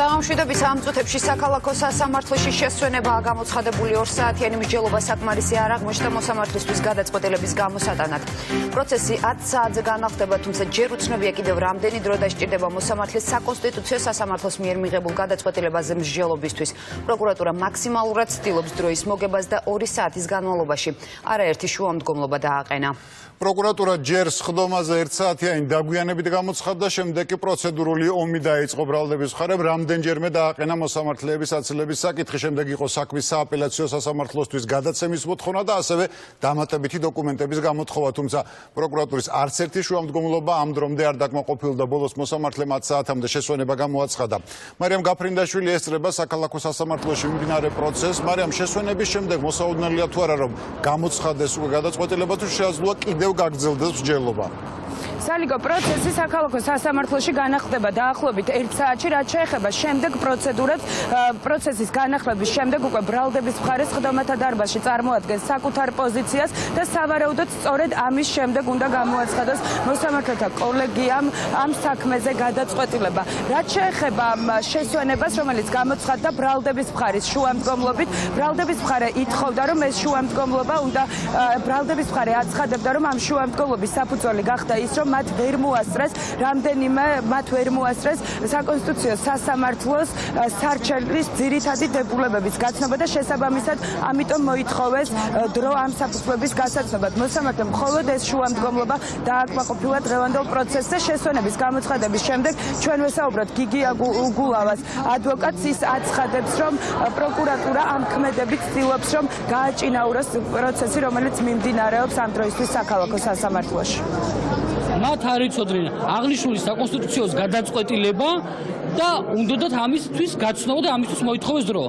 სამშვიდობის ამ წუთებში საქალაქო სასამართლოში შესვენება გამოცხადებული 2 საათიანი მსჯელობა საკმარისი არ აღმოჩნდა მოსამართლისთვის გადაწყვეტილების გამოსატანად. პროცესი 10 საათზე განახლდება, თუმცა ჯერ უცნობია კიდევ რამდენი დრო დასჭირდება მოსამართლის საკონსტიტუციო სასამართლოს მიერ მიღებულ გადაწყვეტილებაზე მსჯელობისთვის. პროკურატურა მაქსიმალურად ცდილობს დროის მოგებას და 2 საათის განმავლობაში არაერთი შუამდგომლობა დააყენა. პროკურატურა ჯერ სხდომაზე 1 საათიანი დაგვიანებით გამოცხადდა, შემდეგ კი პროცედურული ომი დაიწყო ბრალდების მხარემ, რამდენჯერმე დააყენა მოსამართლეების აცილების საკითხი, შემდეგ იყო საქმის სააპელაციო სასამართლოსთვის გადაცემის მოთხოვნა და ასევე დამატებითი დოკუმენტების გამოთხოვა, თუმცა პროკურატურის არც ერთი შუამდგომლობა ამ დრომდე არ დაკმაყოფილდა, ბოლოს მოსამართლემ 10 საათამდე შესვენება გამოაცხადა. მარიამ გაფრინდაშვილი ესწრება საქალაქო სასამართლოში მიმდინარე პროცესს. მარიამ, შესვენების შემდეგ მოსაოდნელია თუ არა, რომ გამოცხადდეს უკვე გადაწყვეტილება თუ შეაძლოა კიდევ გაგრძელდეს მსჯელობა? სალიგო პროცესი საქალაქო სასამართლოში განახლდება დაახლოებით 1 საათში, რაც შეეხება შემდეგ პროცედურას. პროცესის განახლების შემდეგ უკვე ბრალდების მხარე სხდომათა დარბაზში წარმოადგენს საკუთარ პოზიციას და სავარაუდოდ სწორედ ამის შემდეგ უნდა გამოაცხადოს მოსამართლეთა კოლეგიამ ამ საქმეზე გადაწყვეტილება. რაც შეეხება შესვენებას, რომელიც გამოცხადდა ბრალდების მხარის შუამდგომლობით, ბრალდების მხარე ითხოვდა, რომ ეს შუამდგომლობა უნდა ბრალდების მხარე აცხადებდა, რომ ამ შუამდგომლობის საფუძველი გახდა ის, რომ მათ ვერ მოასწრეს საკონსტიტუციო სასამართლოს სარჩელის ძირითადი დებულებების გაცნობა და შესაბამისად ამიტომ მოითხოვეს დრო ამ საფუძვლების გასაცნობად. მოსამართლემ მხოლოდ ეს შუამდგომლობა დააკმაყოფილა დღევანდელ პროცესზე. შესვენების გამოცხადების შემდეგ ჩვენ ვესაუბროთ გიგი უგულავას ადვოკატს, ის აცხადებს, რომ პროკურატურა ამ ქმედებით ცდილობს, რომ გააჭინაუროს პროცესი, რომელიც მიმდინარეობს ამ დროისთვის საქალაქო სასამართლოში. მათ არ იცოდნენ აღნიშნული საკონსტიტუციო გადაწყვეტილება და უნდათ ამისთვის გაცნობა და ამისთვის მოითხოვეს დრო.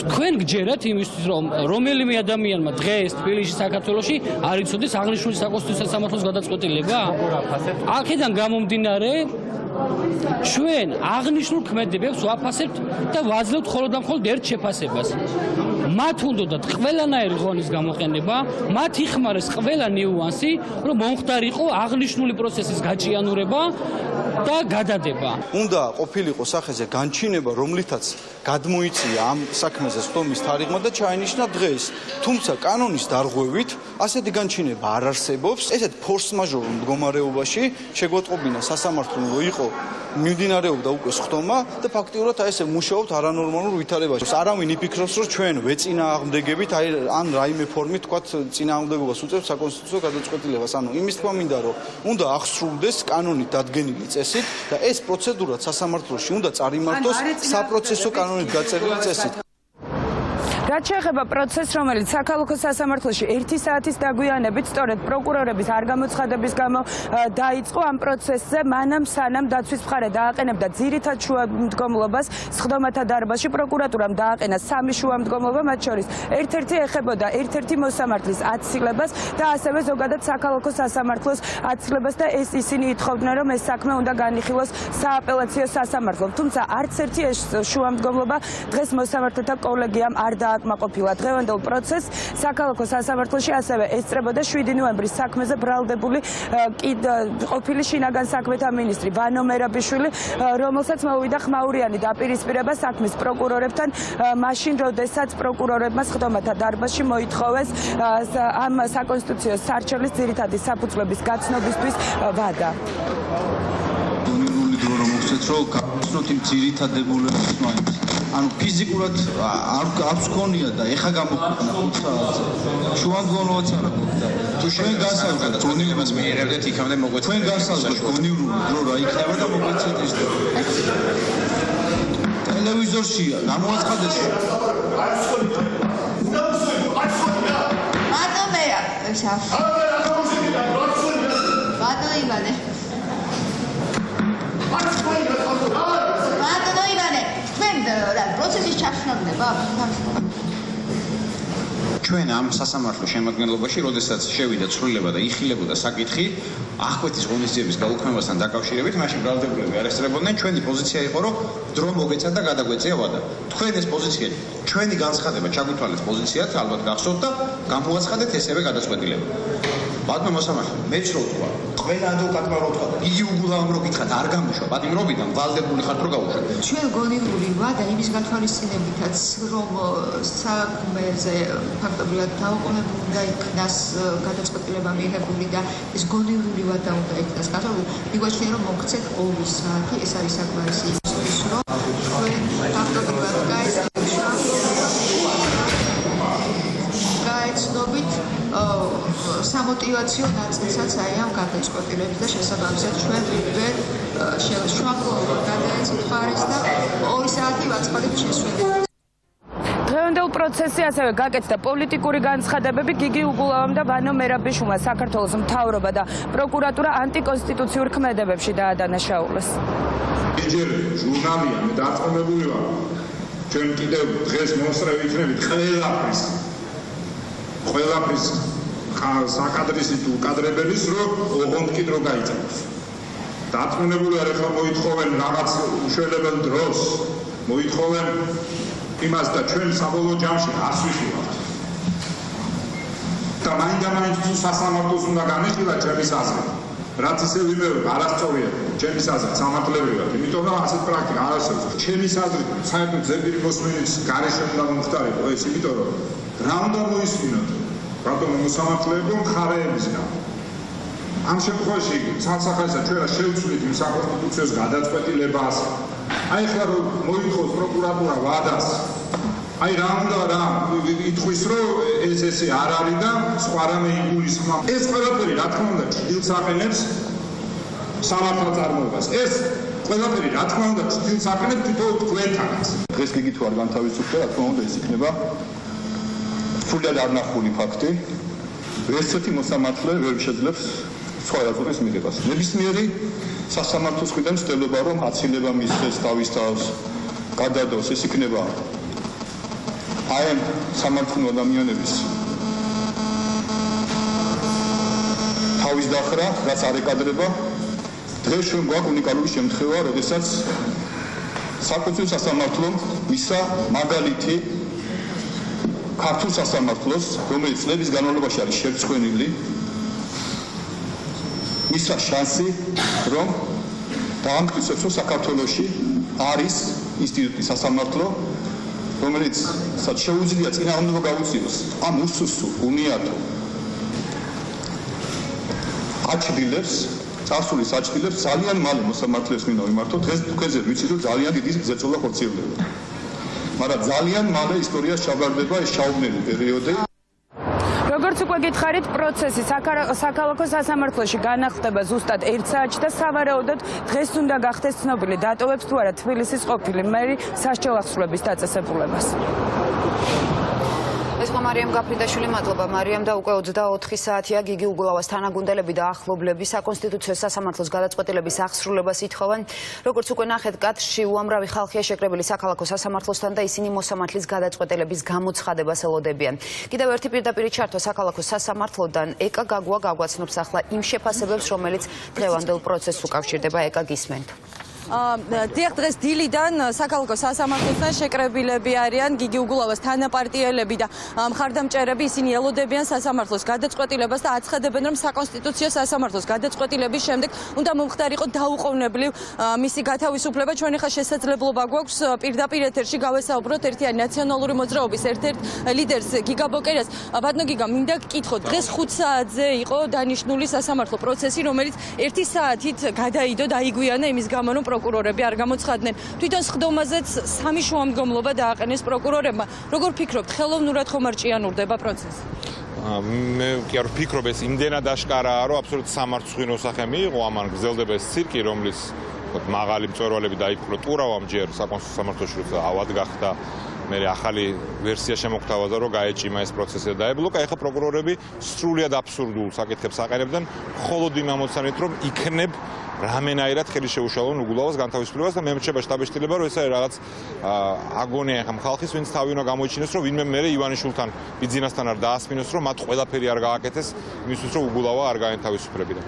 თქვენ გჯერათ იმისთვის, რომ რომელიმე ადამიანმა დღეს თბილისში საქართველოში არ იცოდეს აღნიშნული საკონსტიტუციო სასამართლოს გადაწყვეტილება? აქედან გამომდინარე ჩვენ აღნიშნულ ქმედებებს ვაფასებთ და ვაძლევთ მხოლოდ და მხოლოდ ერთ შეფასებას. მათ უნდათ ყველანაირი ზონის გამოყენება, მათ იხმარეს ყველა ნიუანსი, რომ მომხდარიყო აღნიშნული პროცესის გაჭიანურება და გადადება. უნდა ყოფილიყო სახეზე განჩინება, რომლითაც გადმოიწია ამ საქმეზე სხდომის თარიღმა და ჩაინიშნა დღეს. თუმცა კანონის დარღვევით ასეთი განჩინება არ არსებობს. ესეთ ფორს-მაჟორულ მდგომარეობაში შეგვატყობინა სასამართლომ, რომ იყო მიმდინარეობდა უკვე სხდომა და ფაქტიურად აი ესე მუშაობთ არანორმალურ ვითარებაში. არავინ იფიქროს, რომ ჩვენ ვეწინააღმდეგებით, ან რაიმე ფორმით თქვათ წინააღმდეგობას უწევს საკონსტიტუციო გადაწყვეტილებას. ანუ იმის თქმა მინდა, რომ უნდა ახსრულდეს კანონით დადგენილი წესით და ეს პროცედურა სასამართლოში უნდა წარიმართოს საპროცესო კანონით გაწერილი წესით. რაც შეეხება პროცესს, რომელიც საქალაქო სასამართლოში 1 საათის დაგვიანებით სწორედ პროკურორების არ გამოცხადების გამო დაიწყო ამ პროცესზე, მანამ სანამ დაცვის მხარე დააყენებდა ძირითად შუამდგომლობას სხდომათა დარბაზში, პროკურატურამ დააყენა 3 შუამდგომლობა, მათ შორის ერთ-ერთი ეხებოდა ერთ-ერთი მოსამართლის აცილებას და ასევე ზოგადად საქალაქო სასამართლოს აცილებას და ეს ისინი ითხოვდნენ, რომ ეს საქმე უნდა განიხილოს სააპელაციო სასამართლომ. თუმცა არც ერთი ეს შუამდგომლობა დღეს მოსამართლეთა კოლეგიამ არ აკმაყოფილა დღევანდელ პროცესს. საქალაქო სასამართლოში ასევე ესწრებოდა 7 ნოემბრის საქმეზე ბრალდებული ყოფილი შინაგან საქმეთა მინისტრი ვანო მერაბიშვილი, რომელსაც მოვიდა ხმაურიანი დაპირისპირება საქმის პროკურორებთან, მაშინ როდესაც პროკურორებმა სხდომათა დარბაზში მოითხოვეს ამ საკონსტიტუციო სარჩელის ძირითადი საფუძვლების გაცნობისთვის ვადა. დრო რომ მოხდეთ, რომ გავაცნოთ იმ ძირითად დებულებებს მაინც. ანუ ფიზიკურად აქვს ქონია და ეხა გამოგვიყვნა 5 საათზე. შუამდგომლობაც არ აქვს. თუ ჩვენ გასავგეთ გონივრობას მიიღებდეთ იქამდე მოგვეცეთ. ჩვენ გასავგეთ გონივრული დრო რა იქნება და მოგვეცეთ ის დრო. ტელევიზორშია გამოაცხადეს. მატომეა, შაფ. მატო ივანე. მატო ივანე. პროცესის ჩახშნადება? ჩვენ ამ სასამართლოს შემადგენლობაში, როდესაც შევიდა ცვლილება და იხილებოდა საკითხი აღკვეთის ღონისძიების გაუქმებასთან დაკავშირებით, მაშინ ბრალდებულები არ ესწრებოდნენ. ჩვენი პოზიცია იყო, რომ დრო მოგეცა და გადაგვეწია ვადა. თქვენ ეს პოზიცია, ჩვენი განცხადება ჩაგვითვალეთ პოზიციად, ალბათ გახსოვთ და გამოაცხადეთ ესევე გადაწყვეტილება. ბატონო მოსამართლე, მეც რო ვთქვა, ყველა ადვოკატმა რო ვთქვა, იგი უგულავამ რო გითხრათ, არ გამოშვა, პატიმრობიდან ვალდებული ხართ რო გაუშვათ. ჩვენ გონივრული ვადა იმის გათვალისწინებითაც, რომ საქმეზე ფაქტობრივად დაუყოვნებლივ უნდა იქნას გადაწყვეტილება მიღებული და ეს გონივრული ვადა უნდა იქნას გათვალისწინებული. მიგვაჩნია რომ მოგცეთ 2 საათი, ეს არის საკმარისი იმისთვის, რომ ჩვენ ფაქტობრივად გაეცნობით სამოტივაციო ნაწილსაც აი ამ გადაწყვეტილების და შესაბამისად ჩვენ ვერ შევშვალოთ გადაეცით ხარეს და 2 საათი ვაწყობთ შესვენებას. დღევანდელ პროცესში ასევე გაკეთდა პოლიტიკური განცხადებები გიგი უგულავამ და ვანო მერაბიშვილმა საქართველოს მთავრობა და პროკურატურა ანტიკონსტიტუციურ ქმედებებში დაადანაშაულეს. ჯერ ჟურნალია მე დარწმუნებული ვარ ჩვენ კიდევ დღეს მოსწრე ვიქნებით ყველაფრის საკადრის თუ კადრებელის რომ ოღონდ კი დრო გაიწევს. დარწმუნებული ვარ ახლა მოითხოვენ რაღაც უშველებელ დროს მოითხოვენ იმას და ჩვენ საბოლოო ჯამში ასვიხი ვართ. და მაინდა-მაინც თუ სასამართლოს უნდა განიხილოთ ჩემის აზრით. რაც ისე ვიმეორებ, არასწორია ჩემის აზრით სამართლებრივად, იმიტომ რომ ასეთ პრაქტიკა არ არსებობს. ჩემის აზრით, საერთოდ ზეპირი მოსმენის გარეშე უნდა მომხდარიყო ეს, იმიტომ რომ რა უნდა მოისმინოთ ბატონო მოსამართლეებო მხარეებისგან. ამ შემთხვევაში სამსახურისა ჩვენ რა შევცვლით იმ საკონსტიტუციოს გადაწყვეტილებას. აი ახლა რომ მოითხოვს პროკურატურა ვადას. აი რა უნდა რა ითქვის რომ ესე არ არის და სხვა რამე იგულისხმა. ეს ყველაფერი რა თქმა უნდა ჭრილს აყენებს სამართალწარმოებას. ეს ყველაფერი რა თქმა უნდა ჭრილს აყენებს თვითონ თქვენთანაც. დღეს გიგი თუ არ განთავისუფლდა, რა თქმა უნდა ეს იქნება სრულად არნახული ფაქტი. ერთერთი მოსამართლე ვერ შეძლებს სხვა აზრის მიღებას. ნებისმიერი სასამართლოს მხრიდან ცდილობა რომ აცილება მისცეს თავის თავს გადადოს, ეს იქნება აი ამ სამართლო ადამიანების თავის დახრა, რაც არ ეკადრება. დღეს ჩვენ გვაქვს უნიკალური შემთხვევა, როდესაც საკონსტიტუციო სასამართლომ მისცა მაგალითი ქართულ სასამართლოს, რომელიც წლების განმავლობაში არის შერწყვენილი, მისცა შანსი, რომ დაამტკიცოს, რომ საქართველოში არის ინსტიტუტი სასამართლო, რომელიც შეუძლია წინააღმდეგობა გაუწიოს ამ უსუსტ უნიათო აჩდილებს, წარსულის აჩდილებს ძალიან მალე მოსამართლეს მინდა ვიმართოთ. დღეს თქვენზე ვიცი, რომ ძალიან დიდი ზეწოლა ხორციელდება. მაგრამ ძალიან მალე ისტორიას ჩაბარდება ეს ჩაუბნელი პერიოდი. როგორც უკვე გითხარით, პროცესი საქალაქო სასამართლოში განახლდება ზუსტად 1 საათში და სავარაუდოდ დღეს უნდა გახდეს ცნობილი დატოვებს თუ არა თბილისის ყოფილი მერი სასჯელ ახსრულების დაწესებულებას. ეს ხო მარიამ გაფრინდაშვილი, მადლობა მარიამ და უკვე 24 საათია გიგი უგულავას თანაგუნდელები და ახლობლები საკონსტიტუციო სასამართლოს გადაწყვეტილების აღსრულებას ითხოვენ. როგორც უკვე ნახეთ კადრში, უამრავი ხალხია შეკრებილი საქალაქო სასამართლოსთან და ისინი მოსამართლის გადაწყვეტილების გამოცხადებას ელოდებიან. კიდევ ერთი პირდაპირი ჩართვა საქალაქო სასამართლოდან ეკა გაგუა გაგვაცნობს ახლა იმ შეფასებებს, რომელიც დღევანდელ პროცესს უკავშირდება. ეკა გისმენთ. დიახ, დღეს დილიდან საქალაქო სასამართლოსთან შეკრებილები არიან გიგი უგულავას თანაპარტიელები და მხარდამჭერები. ისინი ელოდებიან სასამართლოს გადაწყვეტილებას და აცხადებენ, რომ საკონსტიტუციო სასამართლოს გადაწყვეტილების შემდეგ უნდა მომხდარიყო დაუყოვნებლივ მისი გათავისუფლება. ჩვენ ახლა შესაძლებლობა გვაქვს პირდაპირ ეთერში გავესაუბროთ ერთიანი ნაციონალური მოძრაობის ერთ-ერთ ლიდერს გიგა ბოკერას. ბატონო გიგა, მინდა გკითხოთ, დღეს 5 საათზე იყო დანიშნული სასამართლო პროცესი, რომელიც 1 საათით გადაიდო, დაიგვიანა იმის გამო, რომ პროკურორები არ გამოცხადდნენ. თვითონ სხდომაზეც 3 შუამდგომლობა დააყენეს პროკურორებმა. როგორ ფიქრობთ, ხელოვნურად ხომ არ ჭიანურდება პროცესი? მე კი არ ვფიქრობ, ეს იმდენად აშკარაა, რომ აბსოლუტურად სამარცხვინო სახე მიიღო ამან გრძელდება ეს ცირკი, რომლის მაღალი მწვერვალები დაიფუძნა ტურავამ ჯერ საკონსტიტუციო სამართლოში, როცა ავად გახდა მე ახალი ვერსია შემოგთავაზა, რომ გაეჭიმა ეს პროცესი და დაებლოკა. ეხლა პროკურორები სრულიად აბსურდულ საკითხებს აყენებდნენ, მხოლოდ იმ ამოცანით, რომ იქნებ რამენაირად ხელი შეუშალონ უგულავას განთავისუფლებას და მე მრჩება შტაბეშტილება, რომ ეს არის რაღაც აგონია ახლა ხალხის, ვინც თავი უნდა გამოიჩინოს, რომ ვინმე მე ივანიშვილთან ბიძინასთან არ დაასმინოს, რომ მათ ყველაფერი არ გააკეთეს იმისთვის, რომ უგულავა არ გაენთავისუფლებინა.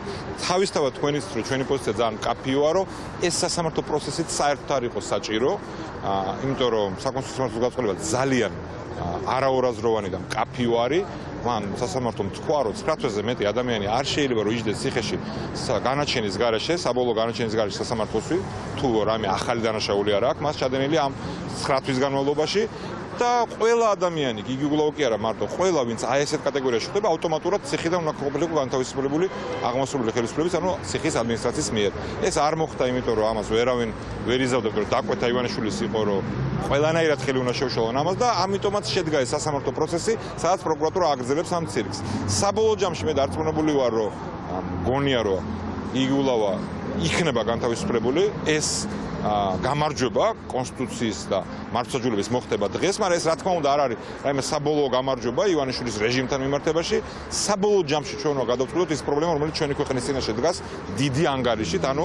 თავისთავად თქვენიც რომ ჩვენი პოზიცია ძალიან კაფეოა, რომ ეს სასამართლო პროცესიც საერთოდ არ იყოს საჭირო, იმიტომ რომ საკონსტიტუციო სასამართლოს გადაწყვეტილება ძალიან არაორაზროვანი და მკაფიო არის მან სასამართლომ თქვა, რომ 9 თვეზე მეტი ადამიანი არ შეიძლება რომ იჯდეს ციხეში განაჩენის გარეშე, საბოლოო განაჩენის გარეშე სასამართლოსი, თუ რამე ახალი დანაშაული არ აქვს, მას ჩადენილი ამ 9 თვის განმავლობაში და ყველა ადამიანი, გიგი უგულავო კი არა მარტო, ყველა ვინც აი ესეთ კატეგორიაში ხდება, ავტომატურად ციხიდან უნდა ყოფილიყო განთავისუფლებული აღმასრულებელი ხელისუფლების, ანუ ციხის ადმინისტრაციის მიერ. ეს არ მოხდა, იმიტომ რომ ამას ვერავინ ვერ იზავდა, რომ დაკვეთა ივანიშვილის იყო, რომ ყველანაირად ხელი უნდა შეუშალონ ამას და ამიტომაც შედგა ეს სასამართლო პროცესი, სადაც პროკურატურა აგრძელებს ამ ცირკს. საბოლოო ჯამში მე დარწმუნებული ვარ, რომ გონია, რომ გიგი უგულავა იქნება განთავისუფლებული, ეს გამარჯვება კონსტიტუციის და მართლმსაჯულების მოხდება დღეს, მაგრამ ეს რა თქმა უნდა არ არის რაიმე საბოლოო გამარჯვება ივანიშვილის რეჟიმთან მიმართებაში. საბოლოო ჯამში ჩვენ უნდა გადავწყვიტოთ ის პრობლემა, რომელიც ჩვენი ქვეყნის წინაშე დგას დიდი ანგარიშით, ანუ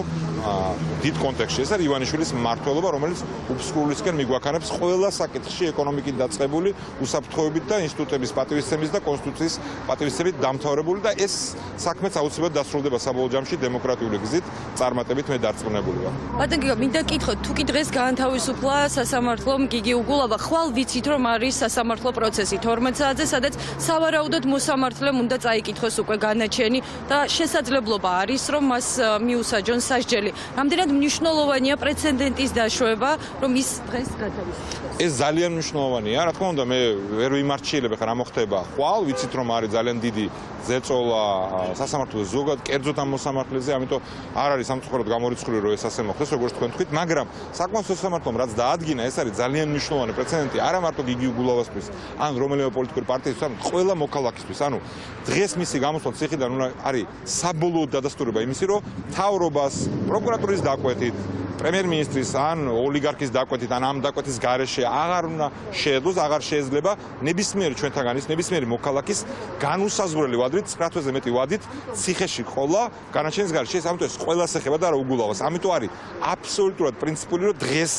დიდ კონტექსტში. ეს არის ივანიშვილის მმართველობა, რომელიც უფსკრულისკენ მიგვაქანებს ყველა საკითხში ეკონომიკით დაწყებული უსაფრთხოებით და ინსტიტუტების პატივისცემის და კონსტიტუციის პატივისცემით დამთავრებული და ეს საქმეც აუცილებლად დასრულდება საბოლოო ჯამში დემოკრატიული გზით წარმატებით მე დარწმუნებული ვარ. ბატონ გიგა, მინდა გითხოთ, თუ კი დღეს გაანთავისუფლა სასამართლომ გიგი უგულავა, ხვალ ვიცით რომ არის სასამართლო პროცესი 12 საათზე, სადაც სავარაუდოდ მოსამართლემ უნდა წაიკითხოს უკვე განაჩენი და შესაძლებლობა არის რომ მას მიუსაჯონ სასჯელი. რამდენად მნიშვნელოვანია პრეცედენტის დაშვება, რომ ის დღეს გათავისუფლდეს? ეს ძალიან მნიშვნელოვანია, რა თქმა უნდა, მე ვერ ვიმარჩიელებ ხა რა მოხდება ხვალ, ვიცით რომ არის ძალიან დიდი ზეწოლა სასამართლოს ზოგად კერძოდ ამ მოსამართლეზე, ამიტომ არ არის სამწუხაროდ გამორიცხული რომ ეს ასე მოხდეს, როგორც თქვენ თქვით, მაგრამ საკონსტიტუციო სასამართლომ რაც დაადგინა, ეს არის ძალიან მნიშვნელოვანი პრეცედენტი არა მარტო გიგი უგულავასთვის, ან რომელიმე პოლიტიკური პარტიისთვის, ან ყველა მოქალაქისთვის. ანუ დღეს მისი გამოსვლა ციხიდან არის საბოლოო დადასტურება იმისი, რომ მთავრობას, პროკურატურის დაკვეთით, პრემიერ-მინისტრის ან ოლიგარქის დაკვეთით, ან ამ დაკვეთის გარეშე აღარ უნდა შეეძლოს, აღარ შეიძლება ნებისმიერი ჩვენთაგანის, ნებისმიერი მოქალაქის განუსაზღვრელი ვადით, 9 თვეზე მეტი ვადით ციხეში ყოლა განაჩენის გარეშე. ეს ამიტომ ეს ყველას ეხება და არა უგულავას. ამიტომ არის აბსოლუტურად პრინციპული, რომ დღეს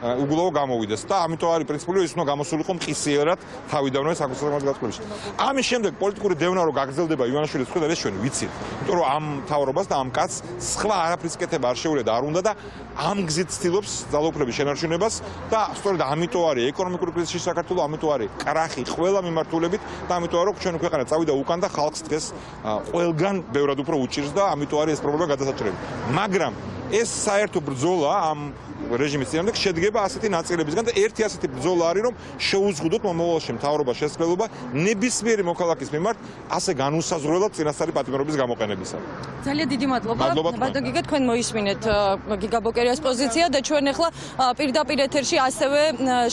უგულავო გამოვიდეს და ამიტომ არის პრინციპული, რომ ის უნდა გამოსულიყო მყისიერად თავიდანვე საკონსტიტუციო გაწყვეტილებში. ამის შემდეგ პოლიტიკური დევნა რომ გაგრძელდება ივანიშვილის მხრიდან, ეს ჩვენ ვიცით. იმიტომ რომ ამ მთავრობას და ამ კაცს სხვა არაფრის კეთება არ შეუძლია და არ უნდა და ამ გზით ცდილობს ძალაუფლების შენარჩუნებას და სწორედ ამიტომ არის ეკონომიკური კრიზისი საქართველოს, ამიტომ არის კრახი ყველა მიმართულებით და ამიტომ არის ჩვენ ქვეყანა წავიდა უკან და ხალხს დღეს ყველგან ბევრად უფრო უჭირს და ამიტომ არის ეს პრობლემა გადასაჭრელი. მაგრამ ეს საერთო ბრძოლა ამ რეჟიმის წინააღმდეგ შედგება ასეთი ნაწილებისგან და ერთი ასეთი ბრძოლა არის, რომ შეუზღუდოთ მომავალში მთავრობის შესაძლებლობა ნებისმიერი მოქალაქის მიმართ ასე განუსაზღვრელად წინასწარი პატიმრობის გამოყენებისა. ძალიან დიდი მადლობა. ბატონ გიგა, თქვენ მოისმინეთ გიგა ბოკერიას პოზიცია და ჩვენ ახლა პირდაპირ ეთერში ასევე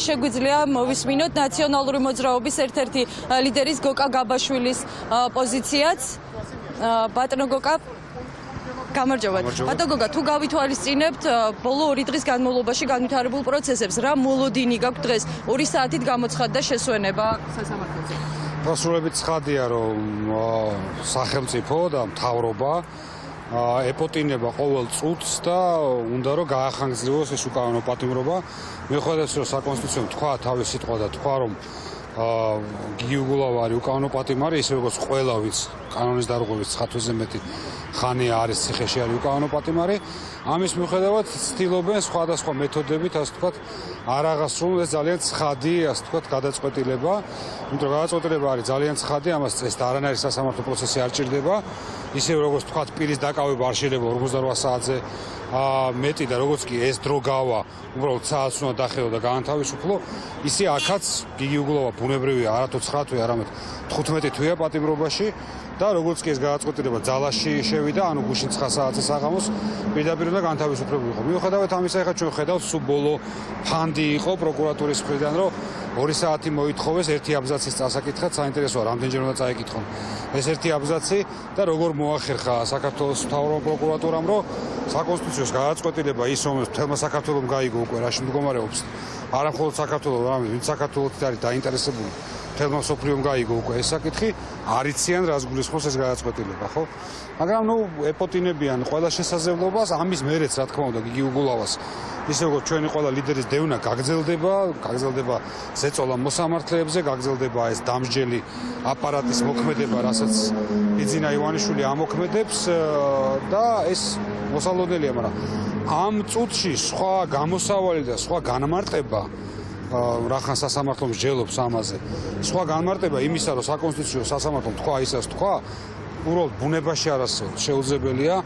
შეგვიძლია მოვისმინოთ ნაციონალური მოძრაობის ერთ-ერთი ლიდერის გოკა გაბაშვილის პოზიციაც. ბატონო გოკა, გამარჯობა. ბატონ გოგა, თუ გავითვალისწინებთ ბოლო 2 დღის განმავლობაში განვითარებულ პროცესებს, რა მოლოდინი გაქვთ დღეს 2 საათით გამოცხადდა შესვენება სასამართლოზე? პროსრულებით ცხადია, რომ სახელმწიფო და მთავრობა ეპოტინება ყოველ წუთს და უნდა რომ გაახანგრძლიოს ეს უკანონო პატიმრობა. მიუხედავად რომ საკონსტიტუციო თქვა თავის სიტყვა და თქვა რომ გიგი უგულავა არის უკანონო პატიმარი, ისე როგორც ყველა ვინც კანონის დარღვევის 9 თვეზე მეტი ხანია არის ციხეში არის უკანონო პატიმარი. ამის მიუხედავად ცდილობენ სხვადასხვა მეთოდებით, ასე ვთქვათ, არ აღასრულონ ეს ძალიან ცხადი, ასე ვთქვათ, გადაწყვეტილება. იმიტომ რომ გადაწყვეტილება არის ძალიან ცხადი, ამას წესით არანაირი სასამართლო პროცესი არ ჭირდება. ისე როგორც ვთქვათ, პირის დაკავება არ შეიძლება 48 საათზე მეტი და როგორც კი ეს დრო გავა, უბრალოდ საათს უნდა დახელო და გაანთავისუფლო, ისე აქაც გიგი უგულავა ბუნებრივია, არა 9 თვე, არამედ 15 თვეა პატიმრობაში. და როგორც კი ეს გადაწყვეტილება ძალაში შევიდა, ანუ გუშინ 9 საათზე საღამოს პირდაპირ უნდა განთავისუფლებული იყო. მიუხედავად ამისა, ახლა ჩვენ ხედავთ, სულ ბოლო ფანდი იყო პროკურატურის მხრიდან, რომ 2 საათი მოითხოვეს ერთი აბზაცის წასაკითხად, საინტერესოა, რამდენჯერ უნდა წაიკითხონ ეს ერთი აბზაცი და როგორ მოახერხა საქართველოს მთავრობამ პროკურატურამ, რომ საკონსტიტუციო გადაწყვეტილება ის, რომელიც მთელმა საქართველოს გაიგო უკვე რაში მდგომარეობს, არა მხოლოდ საქართველოს, არამედ ვინც საქართველოს არის დაინტერესებული თელმა სოფლიომ გაიგო უკვე ეს საკითხი, არ იციან რას გულისხმობს ეს გადაწყვეტილება, ხო? მაგრამ ნუ ეპოტინებიან ყველა შესაძლებლობას, ამის მერეც რა თქმა უნდა გიგი უგულავას ისე როგორც ჩვენი ყველა ლიდერის დევნა გაგრძელდება ზეწოლა მოსამართლეებზე, გაგრძელდება ეს დამსჯელი აპარატის მოქმედება, რასაც იძინა ივანიშვილი ამოქმედებს და ეს მოსალოდნელია, მაგრამ ამ წუთში სხვა გამოსავალი და სხვა განმარტება რახან სასამართლო მსჯელობს ამაზე. სხვა განმარტება იმისა, რომ საკონსტიტუციო სასამართლომ თქვა ისას თქვა, უბრალოდ ბუნებაში არ არსებობს. შეუძლებელია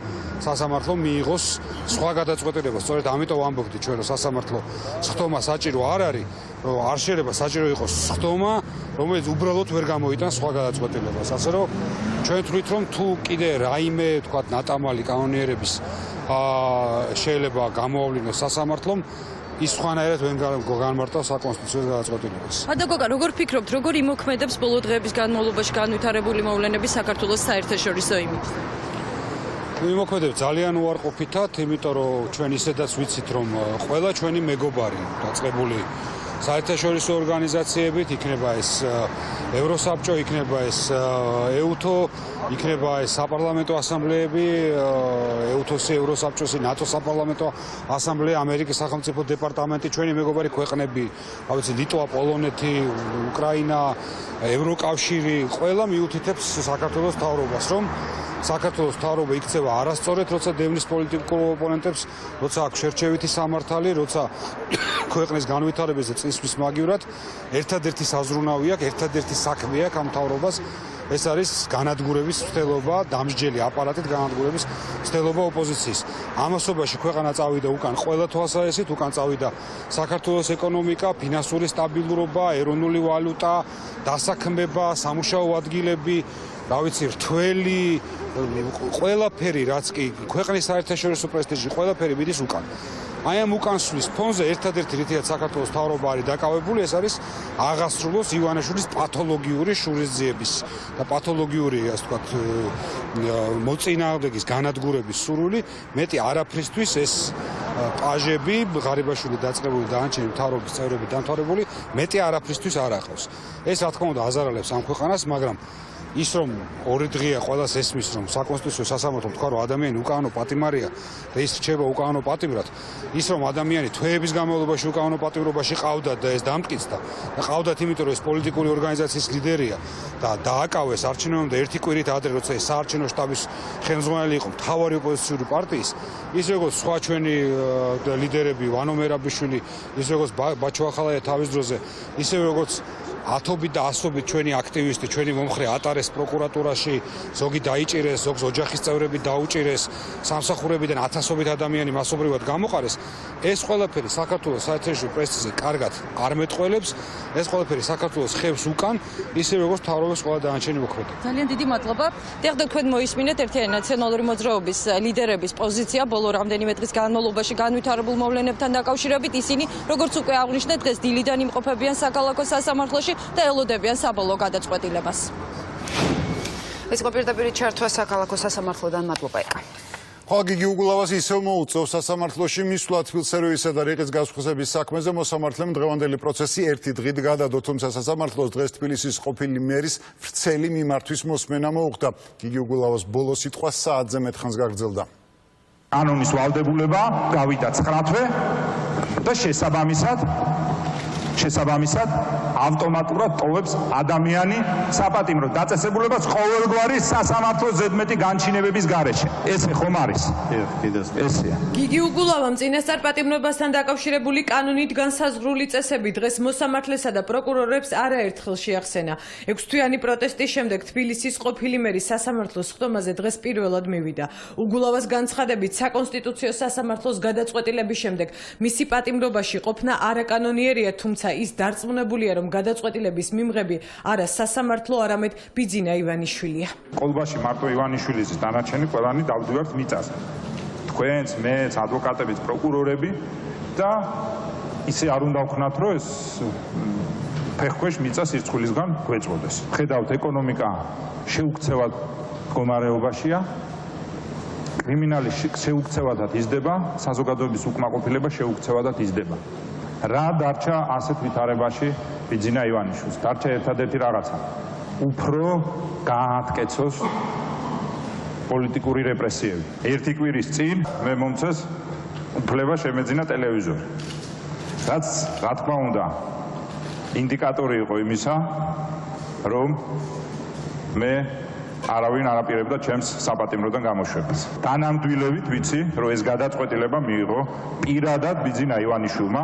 სასამართლომ მიიღოს სხვა გადაწყვეტილება. სწორედ ამიტომ ვამბობდი ჩვენ, რომ სასამართლო სხდომა საჭირო არ არის, რომ არ შეიძლება საჭირო იყოს სხდომა, რომელიც უბრალოდ ვერ გამოიტანს სხვა გადაწყვეტილებას. ასე რომ ჩვენ თვლით, რომ თუ კიდე რაიმე, თქვათ, ნატამალი კანონიერების შეიძლება გამოავლინოს სასამართლომ, ის სხვანაირად ვერ განმარტავს საკონსტიტუციო გადაწყვეტილებას. ადაგოგა, როგორ ფიქრობთ, როგორ იმოქმედებს ბოლო დღეების განმავლობაში განვითარებული მოვლენები საქართველოს საერთაშორისო იმიჯს? იმოქმედებს ძალიან უარყოფითად, იმიტომ რომ ჩვენ ისედაც ვიცით, რომ ყველა ჩვენი მეგობარი დაწყებული საერთაშორისო ორგანიზაციებით, იქნება ეს ევროსაბჭო, იქნება ეს ეუთო, იქნება ეს საპარლამენტო ასამბლეები, ეუთოსი, ევროსაბჭოსი, ნატოს საპარლამენტო ასამბლეა, ამერიკის სახელმწიფო დეპარტამენტი, ჩვენი მეგობარი ქვეყნები, ავიცი ლიტვა, პოლონეთი, უკრაინა, ევროკავშირი, ყველა მიუთითებს საქართველოს მთავრობას, რომ საქართველოს მთავრობა იქცევა არასწორად, როცა დევნის პოლიტიკურ ოპონენტებს, როცა აქვს შერჩევითი სამართალი, როცა ქვეყნის განვითარებაზე წისვლის მაგივრად ერთადერთი საზრუნავი აქვს, ერთადერთი საქმე აქვს ამ მთავრობას, ეს არის განადგურების მცდელობა, დამსჯელი აპარატით განადგურების მცდელობა ოპოზიციის. ამასობაში ქვეყანა წავიდა უკან ყველა თვალსაზრისით, უკან წავიდა საქართველოს ეკონომიკა, ფინანსური სტაბილურობა, ეროვნული ვალუტა, დასაქმება, სამუშაო ადგილები, რა ვიცი, რთველი, ყველაფერი, რაც კი ქვეყნის საერთაშორისო პრესტიჟი, ყველაფერი მიდის უკან. აი ამ უკანსვლის ფონზე ერთადერთი რითიც საქართველოს მთავრობა არის დაკავებული, ეს არის აღასრულოს ივანიშვილის პათოლოგიური შურისძიების და პათოლოგიური, ასე ვთქვათ, მოწინააღმდეგის განადგურების სურვილი, მეტი არაფრისთვის ეს პაჟები, ღარიბაშვილი დაწყებული და ანჩენი მთავრობის წევრები დამთავრებული, მეტი არაფრისთვის არ ახლავს. ეს რა თქმა უნდა აზარალებს ამ ქვეყანას, მაგრამ ის რომ ორი დღეა ყველას ესმის, რომ საკონსტიტუციო სასამართლომ თქვა, რომ ადამიანი უკანონო პატიმარია და ის რჩება უკანონო პატიმრად, ის რომ ადამიანი თვეების განმავლობაში უკანონო პატიმრობაში ყავდათ და ეს დამტკიცდა და ყავდათ იმიტომ, რომ ეს პოლიტიკური ორგანიზაციის ლიდერია და დააკავეს არჩევნებამდე ერთი კვირით ადრე, როცა ეს საარჩევნო შტაბის ხელმძღვანელი იყო მთავარი ოპოზიციური პარტიის, ის როგორც სხვა ჩვენი ლიდერები, ვანო მერაბიშვილი, ის როგორც ბაჩო ახალაია თავის დროზე, ისე როგორც ათობით და ასობით ჩვენი აქტივისტი, ჩვენი მომხრე ატარეს პროკურატურაში, ზოგი დაიჭირეს, ზოგს ოჯახის წევრები დაუჭირეს, სამსახურებიდან ათასობით ადამიანი მასობრივად გამოყარეს. ეს ყველაფერი საქართველოს საერთაშორისო პრესტიჟზე კარგად არ მეტყველებს, ეს ყველაფერი საქართველოს ხევს უკან, ისე როგორც მთავრობის ყველა დანარჩენი მოქმედება. ძალიან დიდი მადლობა. დიახ, თქვენ მოისმინეთ ერთიანი ნაციონალური მოძრაობის ლიდერების პოზიცია ბოლო რამდენიმე დღის განმავლობაში განვითარებულ მოვლენებთან დაკავშირებით. ისინი, როგორც უკვე აღნიშნეთ, დღეს დილიდან იმყოფებიან საქალაქო სასამართლოში და ელოდებიან საბოლოო გადაწყვეტილებას. ეს იყო პირდაპირ ჩართვა საქალაქო სასამართლოდან. მადლობა ეკა. ხალხი უგულავას ისევ მოუწევს სასამართლოში მისვლა თბილსერვისა და რიყის გასხვისების საქმეზე. მოსამართლემ დღევანდელი პროცესი ერთი დღით გადადო, თუმცა სასამართლოს დღეს თბილისის ყოფილი მერის ვრცელი მიმართვის მოსმენა მოუხდა. გიგი უგულავას ბოლო სიტყვა საათზე მეტ ხანს გაგრძელდა. კანონის ვალდებულება გავიდა 9 თვე და შესაბამისად ავტომატურად ტოვებს ადამიანი საპატიმრო დაწესებულებას ყოველგვარი სასამართლოს ზედმეტი განჩინებების გარეშე. ესე ხომ არის? ესეა. გიგი უგულავამ წინასწარ პატიმრობასთან დაკავშირებული კანონით განსაზღვრული წესები დღეს მოსამართლესა და პროკურორებს არაერთხელ შეახსენა. 6 თვიანი პროტესტის შემდეგ თბილისის ყოფილი მერის სასამართლოს სხდომაზე დღეს პირველად მივიდა. უგულავას განცხადებით, საკონსტიტუციო სასამართლოს გადაწყვეტილების შემდეგ მისი პატიმრობაში ყოფნა არაკანონიერია, თუმცა ის დარწმუნებულია, რომ გადაწყვეტილების მიმღები არა სასამართლო, არამედ ბიძინა ივანიშვილია. ყოლბაში მარტო ივანიშვილის დანარჩენი ყველანი დავდივართ მიწაზე. თქვენც, მეც, ადვოკატებიც, პროკურორები და ისე არ უნდა ვქნათ, რომ ეს ფეხქვეშ მიწა სირცხვილისგან გვეწოდეს. ხედავთ, ეკონომიკა შეუქცევად მდგომარეობაშია. კრიმინალი შეუქცევადად იზრდება, საზოგადოების უკმაყოფილება შეუქცევადად იზრდება. რა დარჩა ასეთ ვითარებაში ბიძინა ივანიშვილს? დარჩა ერთადერთი რაღაცა. უფრო გააათკეცოს პოლიტიკური რეპრესიები. ერთი კვირის წინ მე მომწეს უფლება შემეძინა ტელევიზორი. რაც რა თქმა უნდა ინდიკატორი იყო იმისა, რომ მე არავინ არ აპირებდა ჩემს საპატიმროდან გამოშვებას. დანამდვილებით ვიცი, რომ ეს გადაწყვეტილება მიიღო პირადად ბიძინა ივანიშვილმა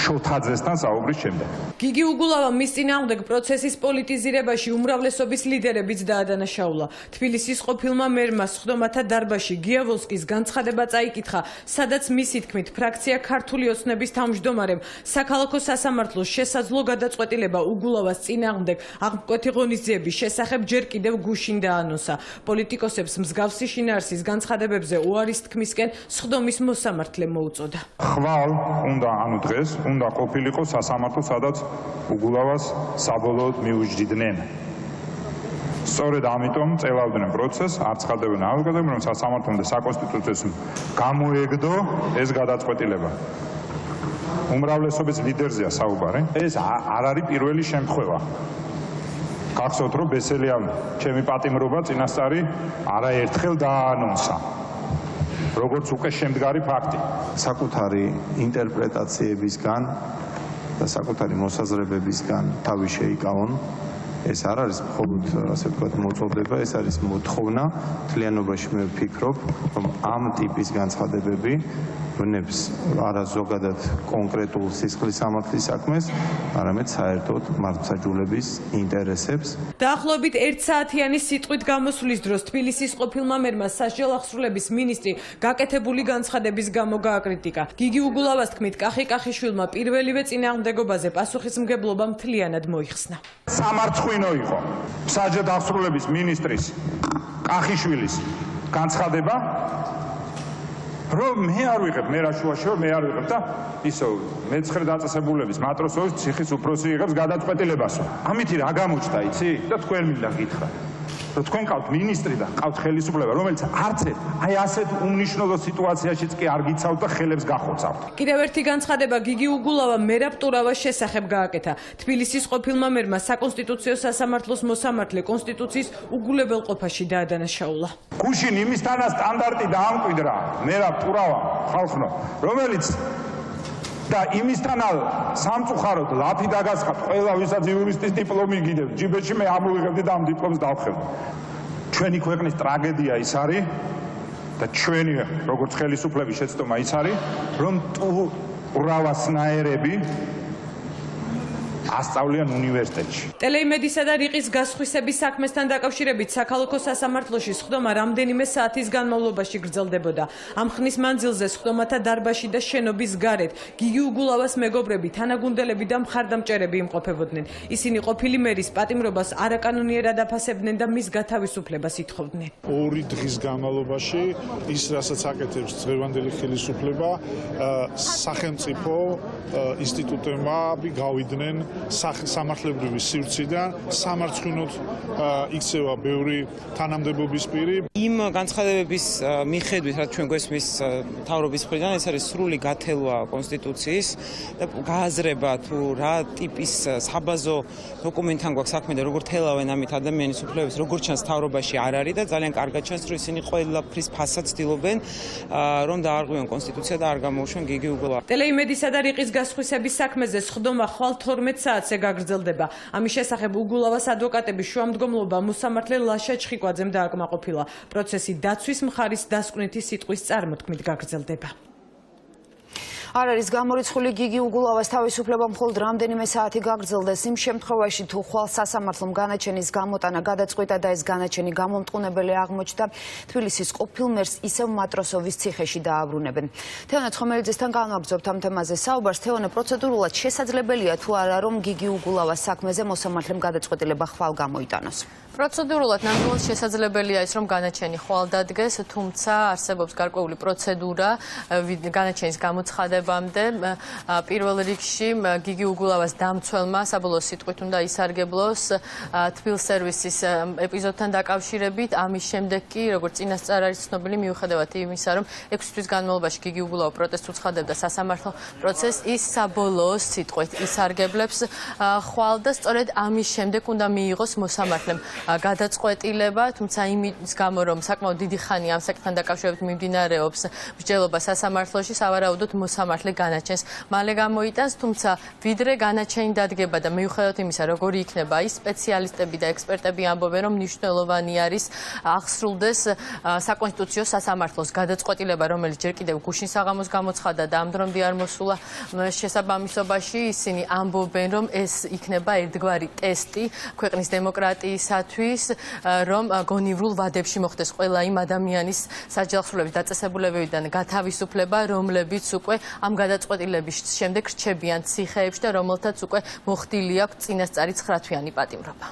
შოთაძესთან საუბრის შემდეგ. გიგი უგულავამ მის წინააღმდეგ პროცესის პოლიტიზირებაში უმრავლესობის ლიდერებიც დაადანაშაულა. თბილისის ყოფილმა მერმა სხდომათა დარბაზში გიავოლსკის განცხადება წაიკითხა, სადაც მისი თქმით ფრაქცია ქართული ოცნების თავმჯდომარემ საქალაქო სასამართლოს შესაძლო გადაწყვეტილება უგულავას წინააღმდეგ აღმკვეთი ღონისძიების შესახებ ჯერ კიდევ გუშინ დაანონსა. პოლიტიკოსებს მსგავსი შინაარსის განცხადებებზე უარის თქმისკენ სხდომის მოსამართლე მოუწოდა. ხვალ უნდა დღეს უნდა ყოფილიყო სასამართლო, სადაც უგულავას საბოლოოდ მიუჯდიდნენ. სწორედ ამიტომ წელავდნენ პროცესს, არ ცხადდებენ აღგადაგებენ, რომ სასამართლომ და საკონსტიტუციო გამოეგდო ეს გადაწყვეტილება. უმრავლესობის ლიდერზეა საუბარი. ეს არ არის პირველი შემთხვევა. გახსოვთ, რომ ბესელიამ ჩემი პატიმრობა წინასწარი არაერთხელ დააანონსა. როგორც უკვე შემდგარი ფაქტი. საკუთარი ინტერპრეტაციებისგან და საკუთარი მოსაზრებებისგან თავი შეიკავონ. ეს არ არის მხოლოდ, ასე ვთქვათ, მოწოდება, ეს არის მოთხოვნა. მთლიანობაში მე ვფიქრობ, რომ ამ ტიპის განცხადებები ვნებს არა ზოგადად კონკრეტულ სისხლის სამართლის საქმეს, არამედ საერთოდ მართლმსაჯულების ინტერესებს. დაახლოებით 1 საათიანი სიტყვით გამოსვლის დროს თბილისის ყოფილმა მერმა სასჯელ აღსრულების მინისტრი გაკეთებული განცხადების გამო გააკრიტიკა. გიგი უგულავას თქმით, კახიშვილმა პირველივე წინააღმდეგობაზე პასუხისმგებლობა მთლიანად მოიხსნა. სამარცხვინო იყო სასჯელ აღსრულების მინისტრის კახიშვილის განცხადება, რომ მე არ ვიღებ, მე რა შუაშია, მე არ ვიღებ და ისო მეცხრე დაწესებულების მატროსოვის ციხის უფროსი იღებს გადაწყვეტილებას. ამით რა გამოჩნდა, იცი? და თქვენ მინდა გითხრა, რომ თქვენ ყავთ მინისტრი და ყავთ ხელისუფლება, რომელიც არც აი ასეთ უმნიშვნელო სიტუაციაშიც კი არ გიცავთ და ხელებს გახოცავთ. კიდევ ერთი განცხადება გიგი უგულავა მერაბ ტურავას შესახებ გააკეთა. თბილისის ყოფილმა მერმა საკონსტიტუციო სასამართლოს მოსამართლე კონსტიტუციის უგულებელყოფაში დაადანაშაულა. გუშინ იმისთანაც სტანდარტი დაამკვიდრა მერაბ ტურავა ხალხნო, რომელიც და იმისთანავ სამწუხაროდ ლაფი დაგასხათ ყველა ვისაც იურისტის დიპლომი გიდევ ჯიბეში მე ამოვიღებდი და ამ დიპლომს დავხევდი. ჩვენი ქვეყნის ტრაგედია ის არის და ჩვენი როგორც ხელისუფლების შეცდომა ის არის, რომ ტურავასნაირები ასწავლიან უნივერსიტეტში. ტელეიმედისა და რიყის გასხვისების საქმესთან დაკავშირებით საქალაქო სასამართლოში სხდომა რამდენიმე საათის განმავლობაში გრძელდებოდა. ამ ხნის მანძილზე სხდომათა დარბაზში და შენობის გარეთ გიგი უგულავას მეგობრები, თანაგუნდელები და მხარდამჭერები იმყოფებოდნენ. ისინი ყოფილი მერის პატიმრობას არაკანონიერად აფასებდნენ და მის გათავისუფლებას ითხოვდნენ. 2 დღის განმავლობაში ის, რასაც აკეთებს დღევანდელი ხელისუფლება, სახელმწიფო ინსტიტუტებმა გავიდნენ სამართლებრივი სივრციდან, სამარცხვინოდ იქცევა ბევრი თანამდებობის პირი. იმ განცხადებების მიხედვით, რაც ჩვენ გვესმის მთავრობის მხრიდან, ეს არის სრული გათელვა კონსტიტუციის და გააზრება თუ რა ტიპის საბაზო დოკუმენტთან გვაქვს საქმე და როგორ თელავენ ამით ადამიანის უფლებებს, როგორც ჩანს მთავრობაში არ არის და ძალიან კარგად ჩანს, რომ ისინი ყველაფრის ფასად ცდილობენ, რომ დაარღვიონ კონსტიტუცია და არ გამოუშვენ გიგი უგულავას. ტელეიმედისა და რიყის გასხვისების საქმეზე სხდომა ხვალ 12 საათზე გაგრძელდება. ამის შესახებ უგულავას ადვოკატების შუამდგომლობა მოსამართლე ლაშა ჩხიკვაძემ დააკმაყოფილა. პროცესი დაცვის მხარის დასკვნითი სიტყვის წარმოთქმით გაგრძელდება. არ არის გამორიცხული გიგი უგულავას თავისუფლება მხოლოდ რამდენიმე საათი გაგრძელდეს იმ შემთხვევაში თუ ხვალ სასამართლომ განაჩენის გამოტანა გადაწყვიტა და ეს განაჩენი გამომტყუნებელი აღმოჩნდა თბილისის ყოფილ მერს ისევ მატროსოვის ციხეში დააბრუნებენ. თეონე ცხომელიძესთან განვაგრძობთ ამ თემაზე საუბარს. თეონე, პროცედურულად შესაძლებელია თუ არა რომ გიგი უგულავას საქმეზე მოსამართლემ გადაწყვეტილება ხვალ გამოიტანოს? პროცედურულად ნამდვილად შესაძლებელია ის, რომ განაჩენი ხვალ დადგეს, თუმცა არსებობს გარკვეული პროცედურა განაჩენის გამოცხადებამდე. პირველ რიგში გიგი უგულავას დამცველმა საბოლოო სიტყვით უნდა ისარგებლოს თბილსერვისის ეპიზოდთან დაკავშირებით. ამის შემდეგ კი, როგორც წინასწარ არის ცნობილი, მიუხედავად იმისა, რომ 6 თვის განმავლობაში გიგი უგულავა პროტესტს უცხადებდა სასამართლო პროცესს, ის საბოლოო სიტყვით ისარგებლებს ხვალ და სწორედ ამის შემდეგ უნდა მიიღოს მოსამართლემ გადაწყვეტილება, თუმცა იმის გამო, რომ საკმაოდ დიდი ხანი ამ საკითხთან დაკავშირებით მიმდინარეობს მსჯელობა სასამართლოში, სავარაუდოდ მოსამართლე მოსამართლე განაჩენს მალე გამოიტანს, თუმცა ვიდრე განაჩენი დადგება და მიუხედავად იმისა, როგორი იქნება ის, სპეციალისტები და ექსპერტები ამბობენ, რომ მნიშვნელოვანი არის აღსრულდეს საკონსტიტუციო სასამართლოს გადაწყვეტილება, რომელიც ჯერ კიდევ გუშინ საღამოს გამოცხადა და ამ დრომდე არ მოსულა შესაბამისობაში. ისინი ამბობენ, რომ ეს იქნება ერთგვარი ტესტი ქვეყნის დემოკრატიისათვის, რომ გონივრულ ვადებში მოხდეს ყველა იმ ადამიანის საჯელსრულების დაწესებულებებიდან გათავისუფლება, რომლებიც უკვე ამ გადაწყვეტილების შემდეგ რჩებიან ციხეებში და რომელთაც უკვე მოხდილი აქვს წინასწარი 9-თვიანი პატიმრობა.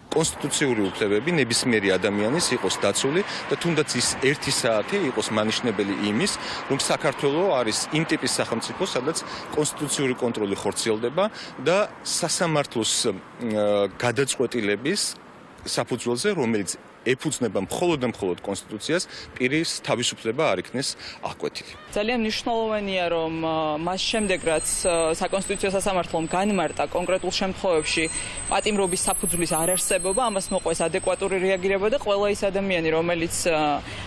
კონსტიტუციური უფლებები ნებისმიერი ადამიანის იყოს დაცული და თუნდაც ის 1 საათი იყოს მანიშნებელი იმის, რომ საქართველოს არის იმ ტიპის სახელმწიფო, სადაც კონსტიტუციური კონტროლი ხორციელდება და სასამართლოს გადაწყვეტილების საფუძველზე, რომელიც ეფუძნება მხოლოდ და მხოლოდ კონსტიტუციას, პირის თავისუფლება არ იქნეს აღკვეთილი. ძალიან მნიშვნელოვანია, რომ მას შემდეგ, რაც საკონსტიტუციო სასამართლომ განმარტა კონკრეტულ შემთხვევებში პატიმრობის საფუძვლის არარსებობა, ამას მოყვეს ადეკვატური რეაგირება და ყველა ის ადამიანი, რომელიც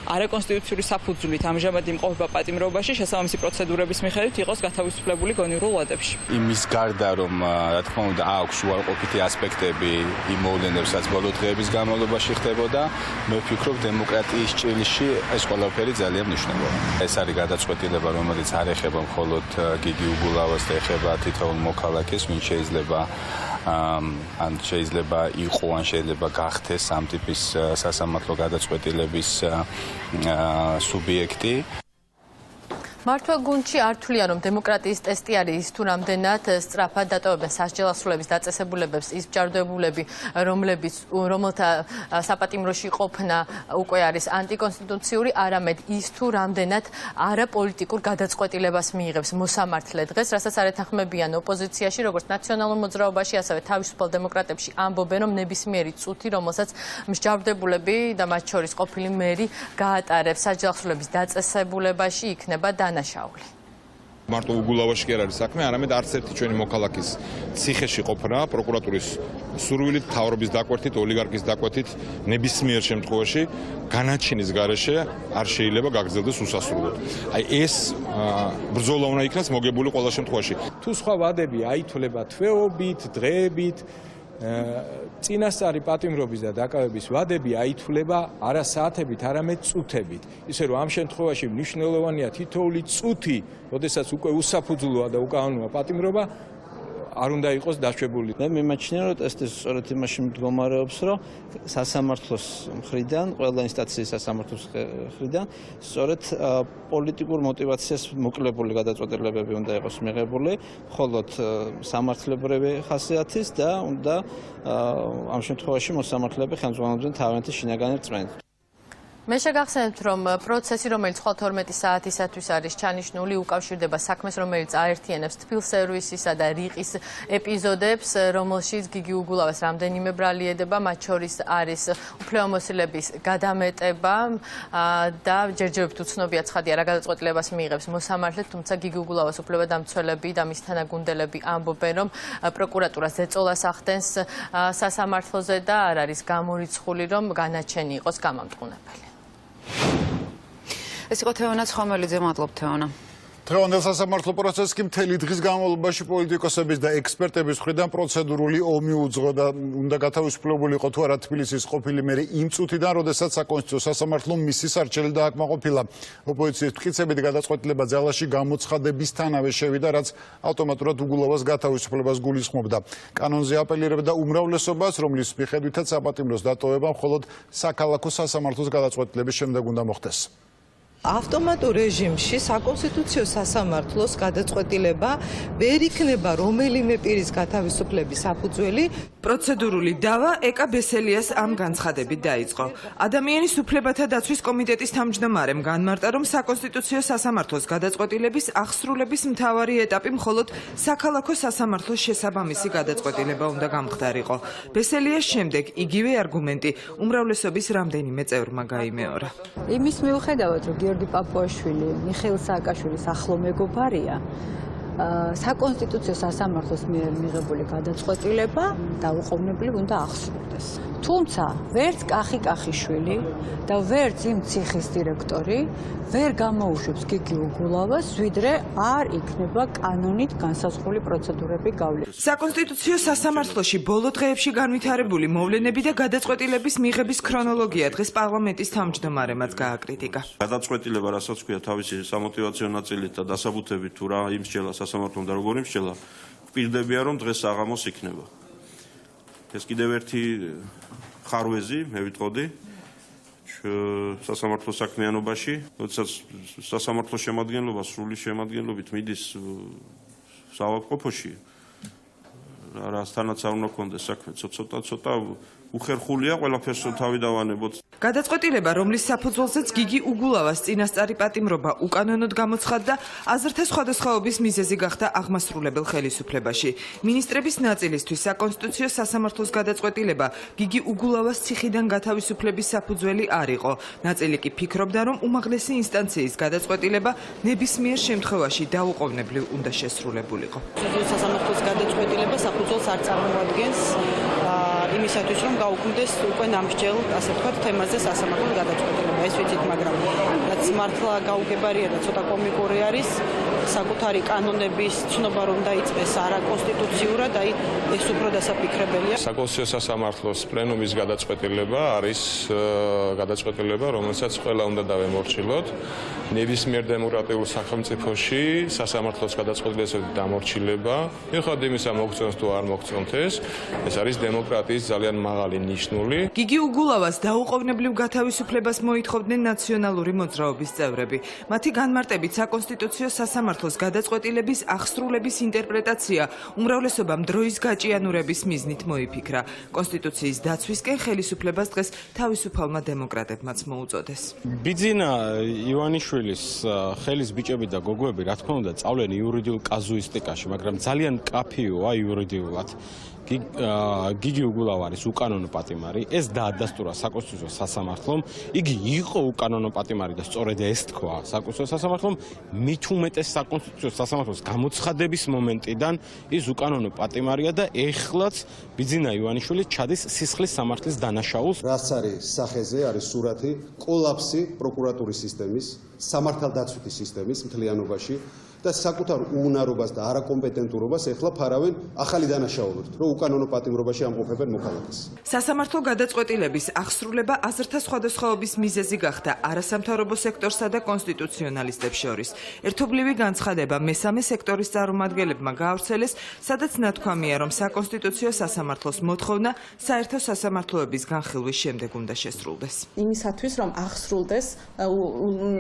არაკონსტიტუციური საფუძვლით ამჟამად იმყოფება პატიმრობაში, შესაბამისი პროცედურების მიხედვით იყოს გათავისუფლებული გონივრულ ვადებში. იმის გარდა, რომ რა თქმა უნდა აქვს უარყოფითი ასპექტები იმ მოვლენებს, რაც ბოლო დღეების განმავლობაში ხდებოდა, მე ვფიქრობ, დემოკრატიის ჭრილში ეს ყველაფერი ძალიან მნიშვნელოვანია. ეს არის გადაწყვეტილება, რომელიც არ ეხება მხოლოდ გიგი უგულავას და ეხება თითოეულ მოქალაქეს, ვინც შეიძლება იყო, ან შეიძლება გახდეს ამ ტიპის სასამართლო გადაწყვეტილების სუბიექტი. მართვა გუნდში არ თვლიან, რომ დემოკრატიის ტესტი არის ის თუ რამდენად სწრაფად დატოვებენ სასჯელსრულების დაწესებულებებს ის მჭარბდებულები, რომელთა საპატიმროში ყოფნა უკვე არის ანტიკონსტიტუციური, არამედ ის თუ რამდენად არაპოლიტიკურ გადაწყვეტილებას მიიღებს მოსამართლე დღეს, რასაც არ ეთანხმებიან ოპოზიციაში, როგორც ნაციონალურ მოძრაობაში, ასევე თავისუფალ დემოკრატებში ამბობენ, რომ ნებისმიერი წუთი, რომელსაც მსჯავრდებულები და მათ შორის ყოფილი მერი გაატარებს სასჯელსრულების დაწესებულებაში, იქნება დანაშაული. მარტო უგულავაში კი არ არის საქმე, არამედ არც ერთი ჩვენი მოქალაქის ციხეში ყოფნა, პროკურატურის სურვილით, მთავრობის დაკვეთით, ოლიგარქის დაკვეთით, ნებისმიერ შემთხვევაში განაჩენის გარეშე არ შეიძლება გაგრძელდეს უსასრულოდ. აი ეს ბრძოლა უნდა იქნას მოგებული ყველა შემთხვევაში. თუ სხვა ვადები აითვლება თვეობით, დღეებით, წინასწარი პატიმრობის და დაკავების ვადები აითვლება არა საათებით, არამედ წუთებით. ისე რომ ამ შემთხვევაში მნიშვნელოვანია თითოეული წუთი, როდესაც უკვე უსაფუძვლოა და უკანონოა პატიმრობა, არ უნდა იყოს დაშვებული. მე მიმაჩნია, რომ ტესტი სწორედ იმაში მდგომარეობს, რომ სასამართლოს მხრიდან, ყველა ინსტანციის სასამართლოს მხრიდან, სწორედ პოლიტიკურ мотивაციას მოკლებული გადაწყვეტილებები უნდა იყოს მიღებული, მხოლოდ სამართლებრივი ხასიათის და უნდა ამ შემთხვევაში მოსამართლეები ხელმძღვანელობდნენ თავიანთი შინაგანი რწმენით. მე შეგახსენებთ, რომ პროცესი, რომელიც ხვალ 12 საათისათვის არის ჩანიშნული, უკავშირდება საქმეს, რომელიც აერთიანებს თბილ სერვისისა და რიყის ეპიზოდებს, რომელშიც გიგი უგულავას რამდენიმე ბრალieდება, მათ შორის არის უფლებამოსილების გადამეტება და ჯერჯერობით უცნობია ცხადია რა გადაწყვეტილებას მიიღებს მოსამართლე, თუმცა გიგი უგულავას უფლებადამცველები და მის თანაგუნდელები ამბობენ, რომ პროკურატურას ეწოლას ახდენს სასამართლოზე და არ არის გამორიცხული, რომ განაჩენი იყოს გამამტყუნებელი. ეს იყო თეონა ცხომელიძე, მადლობ თეონა. დღევანდელ სასამართლო პროცესს კი მთელი დღის განმავლობაში პოლიტიკოსების და ექსპერტების მხრიდან პროცედურული ომი უძღო და უნდა გათავისუფლებული იყო თუ არა თბილისის ყოფილი მერი იმ წუთიდან, როდესაც საკონსტიტუციო სასამართლომ მისი სარჩელი დააკმაყოფილა. ოპოზიციის მტკიცებით გადაწყვეტილება ძალაში გამოცხადებისთანავე შევიდა, რაც ავტომატურად უგულავას გათავისუფლებას გულისხმობდა. კანონზე აპელირებდა უმრავლესობას, რომლის მიხედვითაც საპატიმროს დატოვება მხოლოდ საქალაქო სასამართლოს გადაწყვეტილების შემდეგ უნდა მოხდეს. ავტომატურ რეჟიმში საკონსტიტუციო სასამართლოს გადაწყვეტილება ვერ იქნება რომელიმე პირის გათავისუფლების საფუძველი. პროცედურული დავა ეკა ბესელიას ამ განცხადებით დაიწყო. ადამიანის უფლებათა დაცვის კომიტეტის თავმჯდომარემ განმარტა, რომ საკონსტიტუციო სასამართლოს გადაწყვეტილების აღსრულების მთავარი ეტაპი მხოლოდ საქალაქო სასამართლოს შესაბამისი გადაწყვეტილება უნდა გამხდარიყო. ბესელიას შემდეგ იგივე არგუმენტი უმრავლესობის რამდენიმე წევრმა გაიმეორა. იმის მიუხედავად, რომ გიორგი პაპუაშვილი მიხეილ სააკაშვილის ახლო მეგობარია, საკონსტიტუციო სასამართლოს მიერ მიღებული გადაწყვეტილება დაუყოვნებლივ უნდა ახსნილდეს. თუმცა ვერც კახიშვილი და ვერც იმ ციხის დირექტორი ვერ გამოუშვებს გიგი უგულავას, ვიდრე არ იქნება კანონით განსაზღვრული პროცედურები გავლილი. საკონსტიტუციო სასამართლოში ბოლო დღეებში განვითარებული მოვლენები და გადაწყვეტილების მიღების ქრონოლოგია დღეს პარლამენტის თავმჯდომარემაც გააკრიტიკა. გადაწყვეტილება, რასაც ქვია თავისი სამოტივაციო ნაწილით და დასაბუთებით თუ რა იმსჯელა სასამართლომ და როგორ იმსჯელა, ვპირდებიან რომ დღეს საღამოს იქნება. ეს კიდევ ერთი ხარვეზი, მე ვიტყოდი, სასამართლო საქმიანობაში, როდესაც სასამართლოს შემადგენლობა სრული შემადგენლობით მიდის საავადმყოფოში, რასთანაც არ უნდა გქონდეს საქმე, ცოტა უხერხულია, ყველაფერს თავი დავანებოთ. გადაწყვეტილება, რომლის საფუძველზეც გიგი უგულავას წინასწარი პატიმრობა უკანონოდ გამოცხადდა, აზრთა სხვადასხვაობის მიზეზი გახდა აღმასრულებელ ხელისუფლებაში. მინისტრების ნაწილისთვის საკონსტიტუციო სასამართლოს გადაწყვეტილება გიგი უგულავას ციხიდან გათავისუფლების საფუძველი არ იყო. ნაწილი კი ფიქრობდა, რომ უმაღლესი ინსტანციის გადაწყვეტილება ნებისმიერ შემთხვევაში დაუყოვნებლივ უნდა შესრულებულიყო. სასამართლოს გადაწყვეტილება საფუძველს არ წარმოადგენს იმისათვის, რომ გაუქმდეს უკვე ნამსჯელ, ასე ვთქვათ, თემაზე სასამართლოს გადაწყვეტილება. ეს ვიცით, მაგრამ რაც მართლა გაუგებარია და ცოტა კომიკური არის, საკუთარი კანონების ცნობა რომ დაიწყეს არაკონსტიტუციურად, აი ეს უფრო დასაფიქრებელია. საკონსტიტუციო სასამართლოს პლენუმის გადაწყვეტილება არის გადაწყვეტილება, რომელსაც ყველა უნდა დავემორჩილოთ. ნებისმიერ დემოკრატიულ სახელმწიფოში სასამართლოს გადაწყვეტილების დამორჩილება, მიუხედავად იმისა, მოგწონს თუ არ მოგწონთ ეს არის დემოკრატიის ძალიან მაღალი ნიშნული. გიგი უგულავას დაუყოვნებლივ გათავისუფლებას მოითხოვდნენ ნაციონალური მოძრაობის წევრები. მათი განმარტებით საკონსტიტუციო სასამართლოს გადაწყვეტილების აღსრულების ინტერპრეტაცია უმრავლესობამ დროის გაჭიანურების მიზნით მოიფიქრა. კონსტიტუციის დაცვისკენ ხელისუფლებას დღეს თავისუფალმა დემოკრატებმაც მოუწოდეს. ბიძინა ივანიშვილის ხელის ბიჭები და გოგოები, რა თქმა უნდა, წავლენ იურიდიულ კაზუისტიკაში, მაგრამ ძალიან კაფიოა იურიდიულად. გიგი უგულავა არის უკანონო პატიმარი, ეს დაადასტურა საკონსტიტუციო სასამართლომ. იგი იყო უკანონო პატიმარი და სწორედ ეს თქვა საკონსტიტუციო სასამართლომ, მით უმეტეს საკონსტიტუციო სასამართლოს გამოცხადების მომენტიდან ის უკანონო პატიმარია და ეხლაც ბიძინა ივანიშვილი ჩადის სისხლის სამართლის დანაშაულს. რაც არის სახეზე, არის სურათი კოლაფსი პროკურატურის სისტემის, სამართალდაცვითი სისტემის მთლიანობაში და საკუთარ უუნარობას და არაკომპეტენტურობას ეხლა ფარავენ ახალი დანაშაულებით, რომ უკანონო პატიმრობაში ამყოფებენ მოქალაქეს. სასამართლო გადაწყვეტილების აღსრულება აზრთა სხვადასხვაობის მიზეზი გახდა არასამთავრობო სექტორსა და კონსტიტუციონალისტებს შორის. ერთობლივი განცხადება მესამე სექტორის წარმომადგენლებმა გაავრცელეს, სადაც ნათქვამია, რომ საკონსტიტუციო სასამართლოს მოთხოვნა საერთო სასამართლოების განხილვის შემდეგ უნდა შესრულდეს. იმისათვის, რომ აღსრულდეს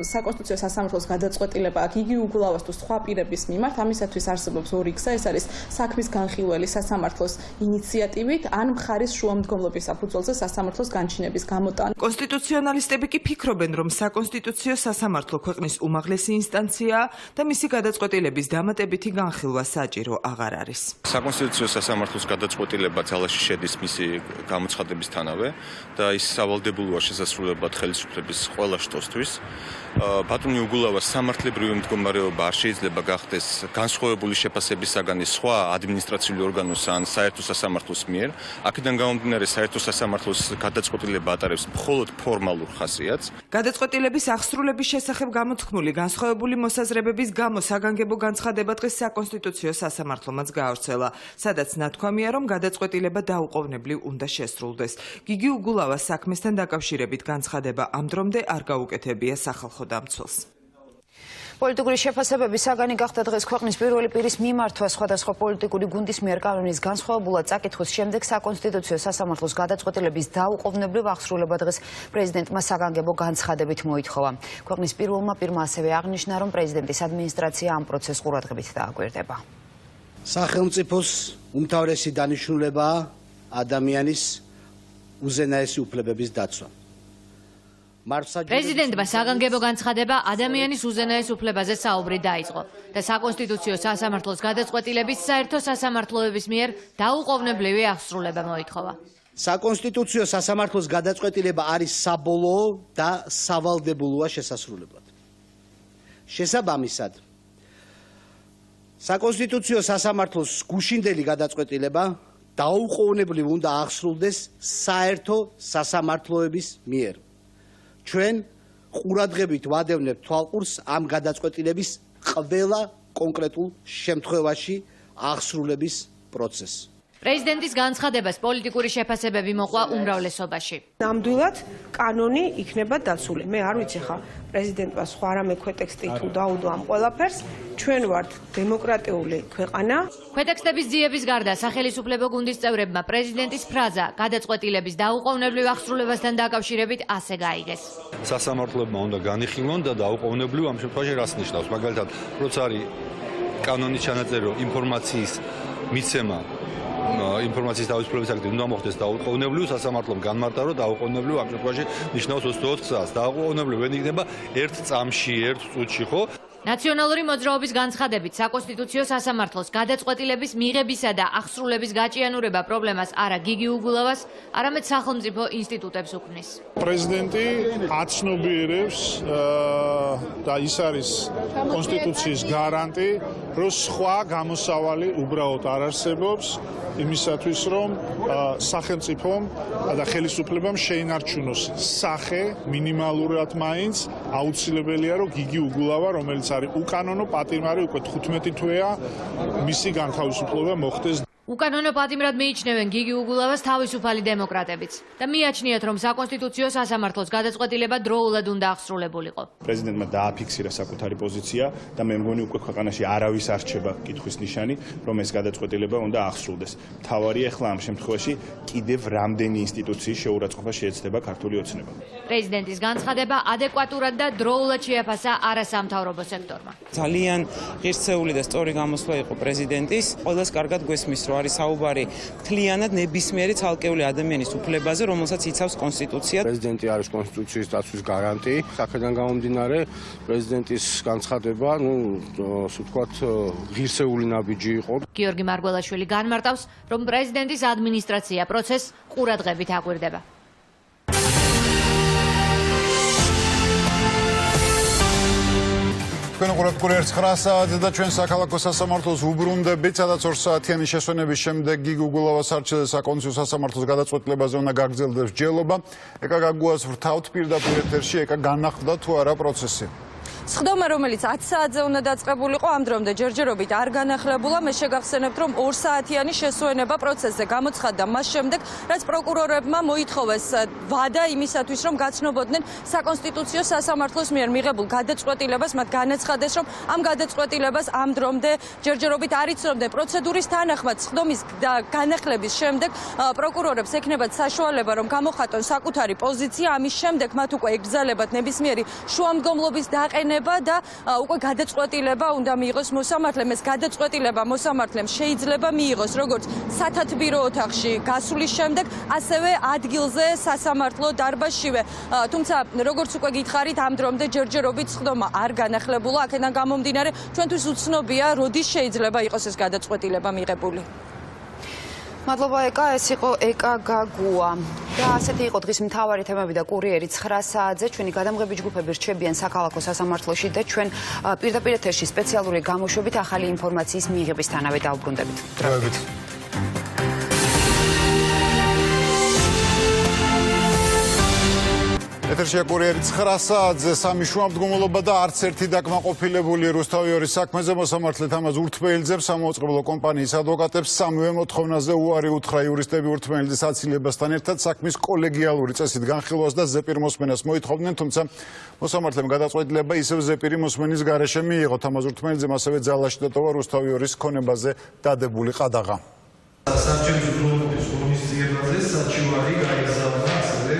საკონსტიტუციო სასამართლოს გადაწყვეტილება გიგი უგულავას თუ სხვა პირების მიმართ, ამისათვის არსებობს ორი გზა, ეს არის საქმის განხილველი სასამართლოს ინიციატივით ან მხარის შუამდგომლობის საფუძველზე სასამართლოს განჩინების გამოტანა. კონსტიტუციონალისტები კი ფიქრობენ, რომ საკონსტიტუციო სასამართლო ქვეყნის უმაღლესი ინსტანციაა და მისი გადაწყვეტილების დამატებითი განხილვა საჭირო აღარ არის. საკონსტიტუციო სასამართლოს გადაწყვეტილება ძალაში შედის მისი გამოცხადებისთანავე და ის სავალდებულოა შესასრულებლად ხელისუფლების ყველა შტოსთვის. ბატონი უგულავას სამართლებრივი მდგომარეობა არ შეიძლება გახდეს განსხვავებული შეფასების საგანი სხვა ადმინისტრაციული ორგანოს ან საერთო სასამართლოს მიერ. აქედან გამომდინარე საერთო სასამართლოს გადაწყვეტილება ატარებს მხოლოდ ფორმალურ ხასიათს. გადაწყვეტილების აღსრულების შესახებ გამოთქმული განსხვავებული მოსაზრებების გამო საგანგებო განცხადება დღეს საკონსტიტუციო სასამართლომაც გაავრცელა, სადაც ნათქვამია, რომ გადაწყვეტილება დაუყოვნებლივ უნდა შესრულდეს. გიგი უგულავას საქმესთან დაკავშირებით განცხადება ამ დრომდე არ გაუკეთებია სახალხო დამცველს. პოლიტიკური შეფასებების საგანი გახდა დღეს ქვეყნის პირველი პირის მიმართვა სხვადასხვა პოლიტიკური გუნდის მიერ კანონის განსხვავებულად წაკითხვის შემდეგ საკონსტიტუციო სასამართლოს გადაწყვეტილების დაუყოვნებლივ აღსრულება დღეს პრეზიდენტმა საგანგებო განცხადებით მოითხოვა. ქვეყნის პირველმა პირმა ასევე აღნიშნა, რომ პრეზიდენტის ადმინისტრაცია ამ პროცესს ყურადღებით დააკვირდება. სახელმწიფოს უმთავრესი დანიშნულებაა ადამიანის უზენაესი უფლებების დაცვა. პრეზიდენტმა საგანგებო განცხადება ადამიანის უზენაეს უფლებაზე საუბრით დაიწყო და საკონსტიტუციო სასამართლოს გადაწყვეტილების საერთო სასამართლოების მიერ დაუყოვნებლივი აღსრულება მოითხოვა. საკონსტიტუციო სასამართლოს გადაწყვეტილება არის საბოლოო და სავალდებულოა შესასრულებლად. შესაბამისად, საკონსტიტუციო სასამართლოს გუშინდელი გადაწყვეტილება დაუყოვნებლივ უნდა აღსრულდეს საერთო სასამართლოების მიერ. ჩვენ ყურადღებით ვადევნებთ თვალყურს ამ გადაწყვეტილების ყველა კონკრეტულ შემთხვევაში აღსრულების პროცესს. პრეზიდენტის განცხადებას პოლიტიკური შეფასებები მოყვა უმრავლესობაში. ნამდვილად კანონი იქნება დაცული. მე არ ვიცი ხა პრეზიდენტმა სხვა რამე ქვეტექსტი თუ დაუდო ამ ყველაფერს. ჩვენ ვართ დემოკრატიული ქვეყანა. ქვეტექსტების ძიების გარდა სახელმწიფო გუნდის წევრებმა პრეზიდენტის ფრაზა გადაწყვეტილების დაუყოვნებლივ აღსრულებასთან დაკავშირებით ასე გაიგეს. სასამართლოებმა უნდა განიხილონ და დაუყოვნებლივ ამ შემთხვევაში რას ნიშნავს? მაგალითად, როცა არის კანონის ჩანაწერი, რომ ინფორმაციის მიცემა ინფორმაციის თავისუფლების აქტი უნდა მოხდეს დაუყოვნებლივ, სასამართლომ განმარტა, რომ დაუყოვნებლივ ამ შემთხვევაში ნიშნავს 24 წელს. დაუყოვნებლივ ვერ იქნება ერთ წამში, ერთ წუთში, ხო? ნაციონალური მოძრაობის განცხადებით საკონსტიტუციო სასამართლოს გადაწყვეტილების მიღებისა და აღსრულების გაჭიანურება პრობლემას არა გიგი უგულავას, არამედ სახელმწიფო ინსტიტუტებს უქმნის. პრეზიდენტი აცნობიერებს და ის არის კონსტიტუციის გარანტი, რომ სხვა გამოსავალი უბრალოდ არ არსებობს იმისათვის, რომ სახელმწიფომ და ხელისუფლებამ შეინარჩუნოს სახე მინიმალურად მაინც აუცილებელია, რომ გიგი უგულავა, რომელიც არის უკანონო პატიმარი უკვე 15 თვეა მისი განთავისუფლება მოხდეს. უკანონო პატიმრად მიიჩნევენ გიგი უგულავას თავისუფალი დემოკრატებიც და მიაჩნიათ, რომ საკონსტიტუციო სასამართლოს გადაწყვეტილება დროულად უნდა აღსრულებულიყო. პრეზიდენტმა დააფიქსირა საკუთარი პოზიცია და მე მგონი უკვე ქვეყანაში არავის არ რჩება კითხვის ნიშანი, რომ ეს გადაწყვეტილება უნდა აღსრულდეს. მთავარია ახლა ამ შემთხვევაში კიდევ რამდენი ინსტიტუციის შეურაცხყოფა შეეცდება ქართული ოცნება. პრეზიდენტის განცხადება ადეკვატურად და დროულად შეაფასა არასამთავრობო სექტორმა. ძალიან ღირსეული და სწორი გამოსვლა იყო პრეზიდენტის. ყველას კარგად გვესმის, რომ არის საუბარი მთლიანად ნებისმიერი ცალკეული ადამიანის უფლებაზე, რომელსაც იცავს კონსტიტუცია. პრეზიდენტი არის კონსტიტუციის დაცვის გარანტი. აქედან გამომდინარე, პრეზიდენტის განცხადება, ასე ვთქვათ, ღირსეული ნაბიჯი იყო. გიორგი მარგველაშვილი განმარტავს, რომ პრეზიდენტის ადმინისტრაცია პროცესს ყურადღებით აკვირდება. თქვენ ყურადღებით 9 საათზე და ჩვენ საქალაქო სასამართლოს უბრუნდებით, სადაც 2 საათიანი შესვენების შემდეგ გიგი უგულავას არჩევის საკონსტიტუციო სასამართლოს გადაწყვეტილებაზე უნდა გაგრძელდეს მსჯელობა. ეკა გაგუას ვრთავთ პირდაპირ ეთერში, ეკა განახლდა თუ არა პროცესი. სხდომა, რომელიც 10 საათზე უნდა დაწყებულიყო, ამ დრომდე ჯერჯერობით არ განახლებულა. მე შეგახსენებთ, რომ 2 საათიანი შესვენება პროცესზე გამოცხადდა მას შემდეგ, რაც პროკურორებმა მოითხოვეს ვადა იმისათვის, რომ გაცნობოდნენ საკონსტიტუციო სასამართლოს მიერ მიღებულ გადაწყვეტილებას, მათ განაცხადეს, რომ ამ გადაწყვეტილებას ამ დრომდე ჯერჯერობით არ იცნობდნენ. პროცედურის თანახმად სხდომის განახლების შემდეგ პროკურორებს ექნებათ საშუალება, რომ გამოხატონ საკუთარი პოზიცია, ამის შემდეგ მათ უკვე ეკრძალებათ ნებისმიერი შუამდგომლობის დაყენება და უკვე გადაწყვეტილება უნდა მიიღოს მოსამართლემ. ეს გადაწყვეტილება მოსამართლემ შეიძლება მიიღოს როგორც სათათბირო ოთახში გასulis შემდეგ, ასევე ადგილზე სასამართლო დარბაზშივე. თუმცა როგორც უკვე გითხარით, ამ დრომდე ჯერჯერობით სხდომა არ განახლებულა. აქედან გამომდინარე, ჩვენთვის უცნობია, როდის შეიძლება იყოს ეს გადაწყვეტილება მიღებული. მადლობა ეკა, ეს იყო ეკა გაგუა. და ასეთი იყო დღის მთავარი თემები და კურიერი 9 საათზე. ჩვენი გადამღები ჯგუფები რჩებიან საქალაქო სასამართლოში და ჩვენ პირდაპირ ეთერში სპეციალური გამოშვებით ახალი ინფორმაციის მიღებისთანავე დავბრუნდებით. დროებით. ეთერშია კურიერი 9 საათზე, სამი შუამდგომლობა და არც ერთი დაკმაყოფილებული რუსთავიორის საქმეზე მოსამართლედ ამას ურთმეილზებს სამაუწყებლო კომპანიის ადვოკატებს სამივე მოთხოვნაზე უარი უთხრა. იურისტები ურთმეილზის აცილებასთან ერთად საქმის კოლეგიალური წესით განხილვას და ზეპირ მოსმენას მოითხოვდნენ, თუმცა მოსამართლემ გადაწყვეტილება ისევ ზეპირი მოსმენის გარეშე მიიღო. თამაზ ურთმეილძემ ასევე ძალაში დატოვა რუსთავიორის ქონებაზე დადებული ყადაღა. საბჭოთა უბრალოდ ღონისძიებაზე საჩივარი გაიგზავნა ასევე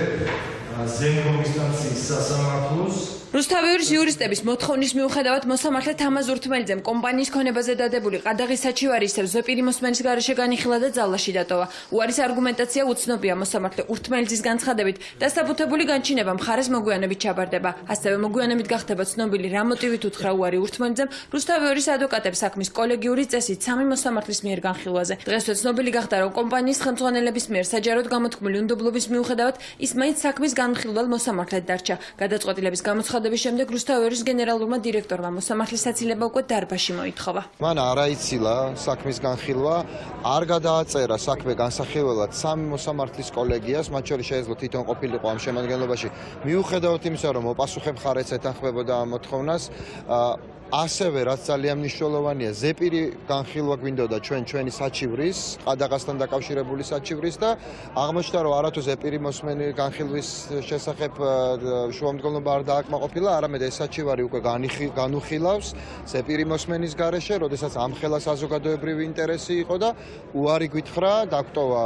ზემო ინსტანციის სასამართლოს რუსთავიორის იურისტების მოთხოვნის მიუხედავად მოსამართლე თამაზ ურთმელიძემ კომპანიის ქონებაზე დადებული ყადაღის საჩივარი ისევ ზეპირი მოსმენის გარეშე განიხილა და ძალაში დატოვა. უარის არგუმენტაცია უცნობია. მოსამართლე ურთმელიძის განცხადებით დასაბუთებული განჩინება მხარეს მოგვიანებით ჩაბარდება. ასევე მოგვიანებით გახდება ცნობილი რა მოტივით უთხრა უარი ურთმელიძემ რუსთავიორის ადვოკატებს საქმის კოლეგიური წესით სამი მოსამართლის მიერ განხილვაზე. დღესვე ცნობილი გახდა, რომ კომპანიის ხელმძღვანელების მიერ საჯაროდ გამოთქმული უნდობლობის მიუხედავად ის მაინც საქმის განხილვალ მოსამართლედ დარჩა. გადაწყვეტილების გამოცხადების განცხადების შემდეგ რუსთავერის გენერალურმა დირექტორმა მოსამართლის აცილება უკვე დარბაზში მოითხოვა. მან არ აიცილა საქმის განხილვა, არ გადააწერა საქმე განსახილველად სამი მოსამართლის კოლეგიას, მათ შორის შეეძლო თვითონ ყოფილიყო ამ შემადგენლობაში. მიუხედავად იმისა, რომ მოპასუხე მხარეც ეთანხმებოდა ამ მოთხოვნას, ასევე რაც ძალიან მნიშვნელოვანია, ზეპირი განხილვა გვინდოდა ჩვენი საჩივრის, ყადაღასთან დაკავშირებული საჩივრის და აღმოჩნდა, რომ არათუ ზეპირი მოსმენი განხილვის შესახებ შუამდგომლობა არ დააკმაყოფილა, არამედ ეს საჩივარი უკვე განუხილავს ზეპირი მოსმენის გარეშე, როდესაც ამ ხელა საზოგადოებრივი ინტერესი იყო და უარი გვითხრა, დაგტოვა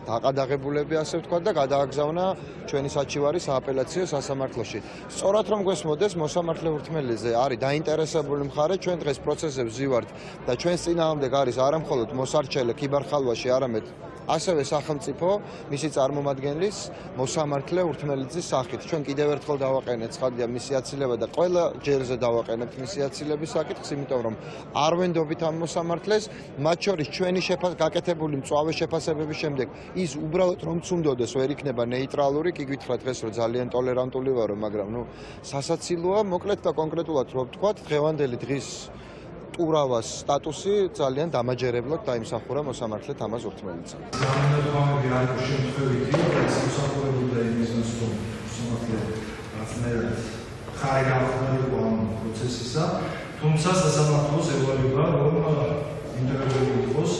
დაყადაღებულები, ასე ვთქვათ, და გადააგზავნა ჩვენი საჩივარი სააპელაციო სასამართლოში. სწორად რომ გვესმოდეს, მოსამართლე ურთმელეზე არის დაინტერესებული მხარე, ჩვენ დღეს პროცესებს ვზივართ და ჩვენს წინააღმდეგ არის არა მხოლოდ მოსარჩელე ქიბარ-ხალვაში, არამედ ასევე სახელმწიფო, მისი წარმომადგენლის მოსამართლე ურთმელიძის სახით. ჩვენ კიდევ ერთხელ დავაყენეთ ცხადია მისი აცილება და ყველა ჯერზე დავაყენებთ მისი აცილების საკითხს, იმიტომ რომ არ ვენდობით ამ მოსამართლეს, მათ შორის ჩვენი გაკეთებული მწვავე შეფასებების შემდეგ ის უბრალოდ რომ ცუნდოდეს ვერ იქნება ნეიტრალური, კი გითხრა დღეს რომ ძალიან ტოლერანტული ვარო, მაგრამ სასაცილოა, მოკლედ და კონკრეტულად რომ ვთქვათ, დღევანდელი დღის ტურავას სტატუსი ძალიან დამაჯერებლად დაიმსახურა მოსამართლე თამაზ ურთმელიძემ. Ზამთრობები არ იყო შემთხვევითი, რაც უსაფრთხოებოდა იმისთვის, რომ მოსამართლე რაცნაირად ხარი გამხდარიყო ამ პროცესისა, თუმცა სასამართლოს ევალება, რომ ინტერესებული იყოს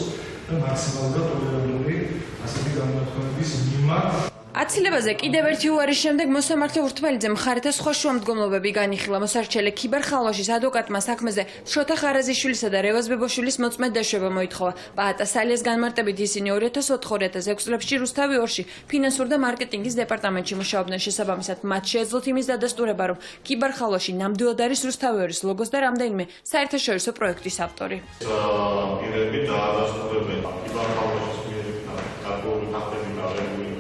და მაქსიმალურად ტოლერანტული ასეთი განმარტოების მიმართ. აცილებაზე კიდევ ერთი უარის შემდეგ მოსამართლე ურთმელიძემ მხარეთა სხვა შუამდგომლობები განიხილა. მოსარჩელე ქიბარ-ხალვაშის ადვოკატმა საქმეზე შოთა ხარაზიშვილისა და რევაზ ბებოშვილის მოწმედ დაშვება მოითხოვა. პაატა სალიას განმარტებით ისინი 2004-2006 წლებში რუსთავი 2-ში ფინანსურ და მარკეტინგის დეპარტამენტში მუშაობდნენ. შესაბამისად, მათ შეეძლოთ იმის დადასტურება, რომ ქიბარ-ხალვაში ნამდვილად არის რუსთავი 2-ის ლოგოს და რამდენიმე საერთაშორისო პროექტის ავტორი. პირები დაადასტურებენ ქიბარ-ხალვაშის მიერ გარკვეული ფაქტები გაღებული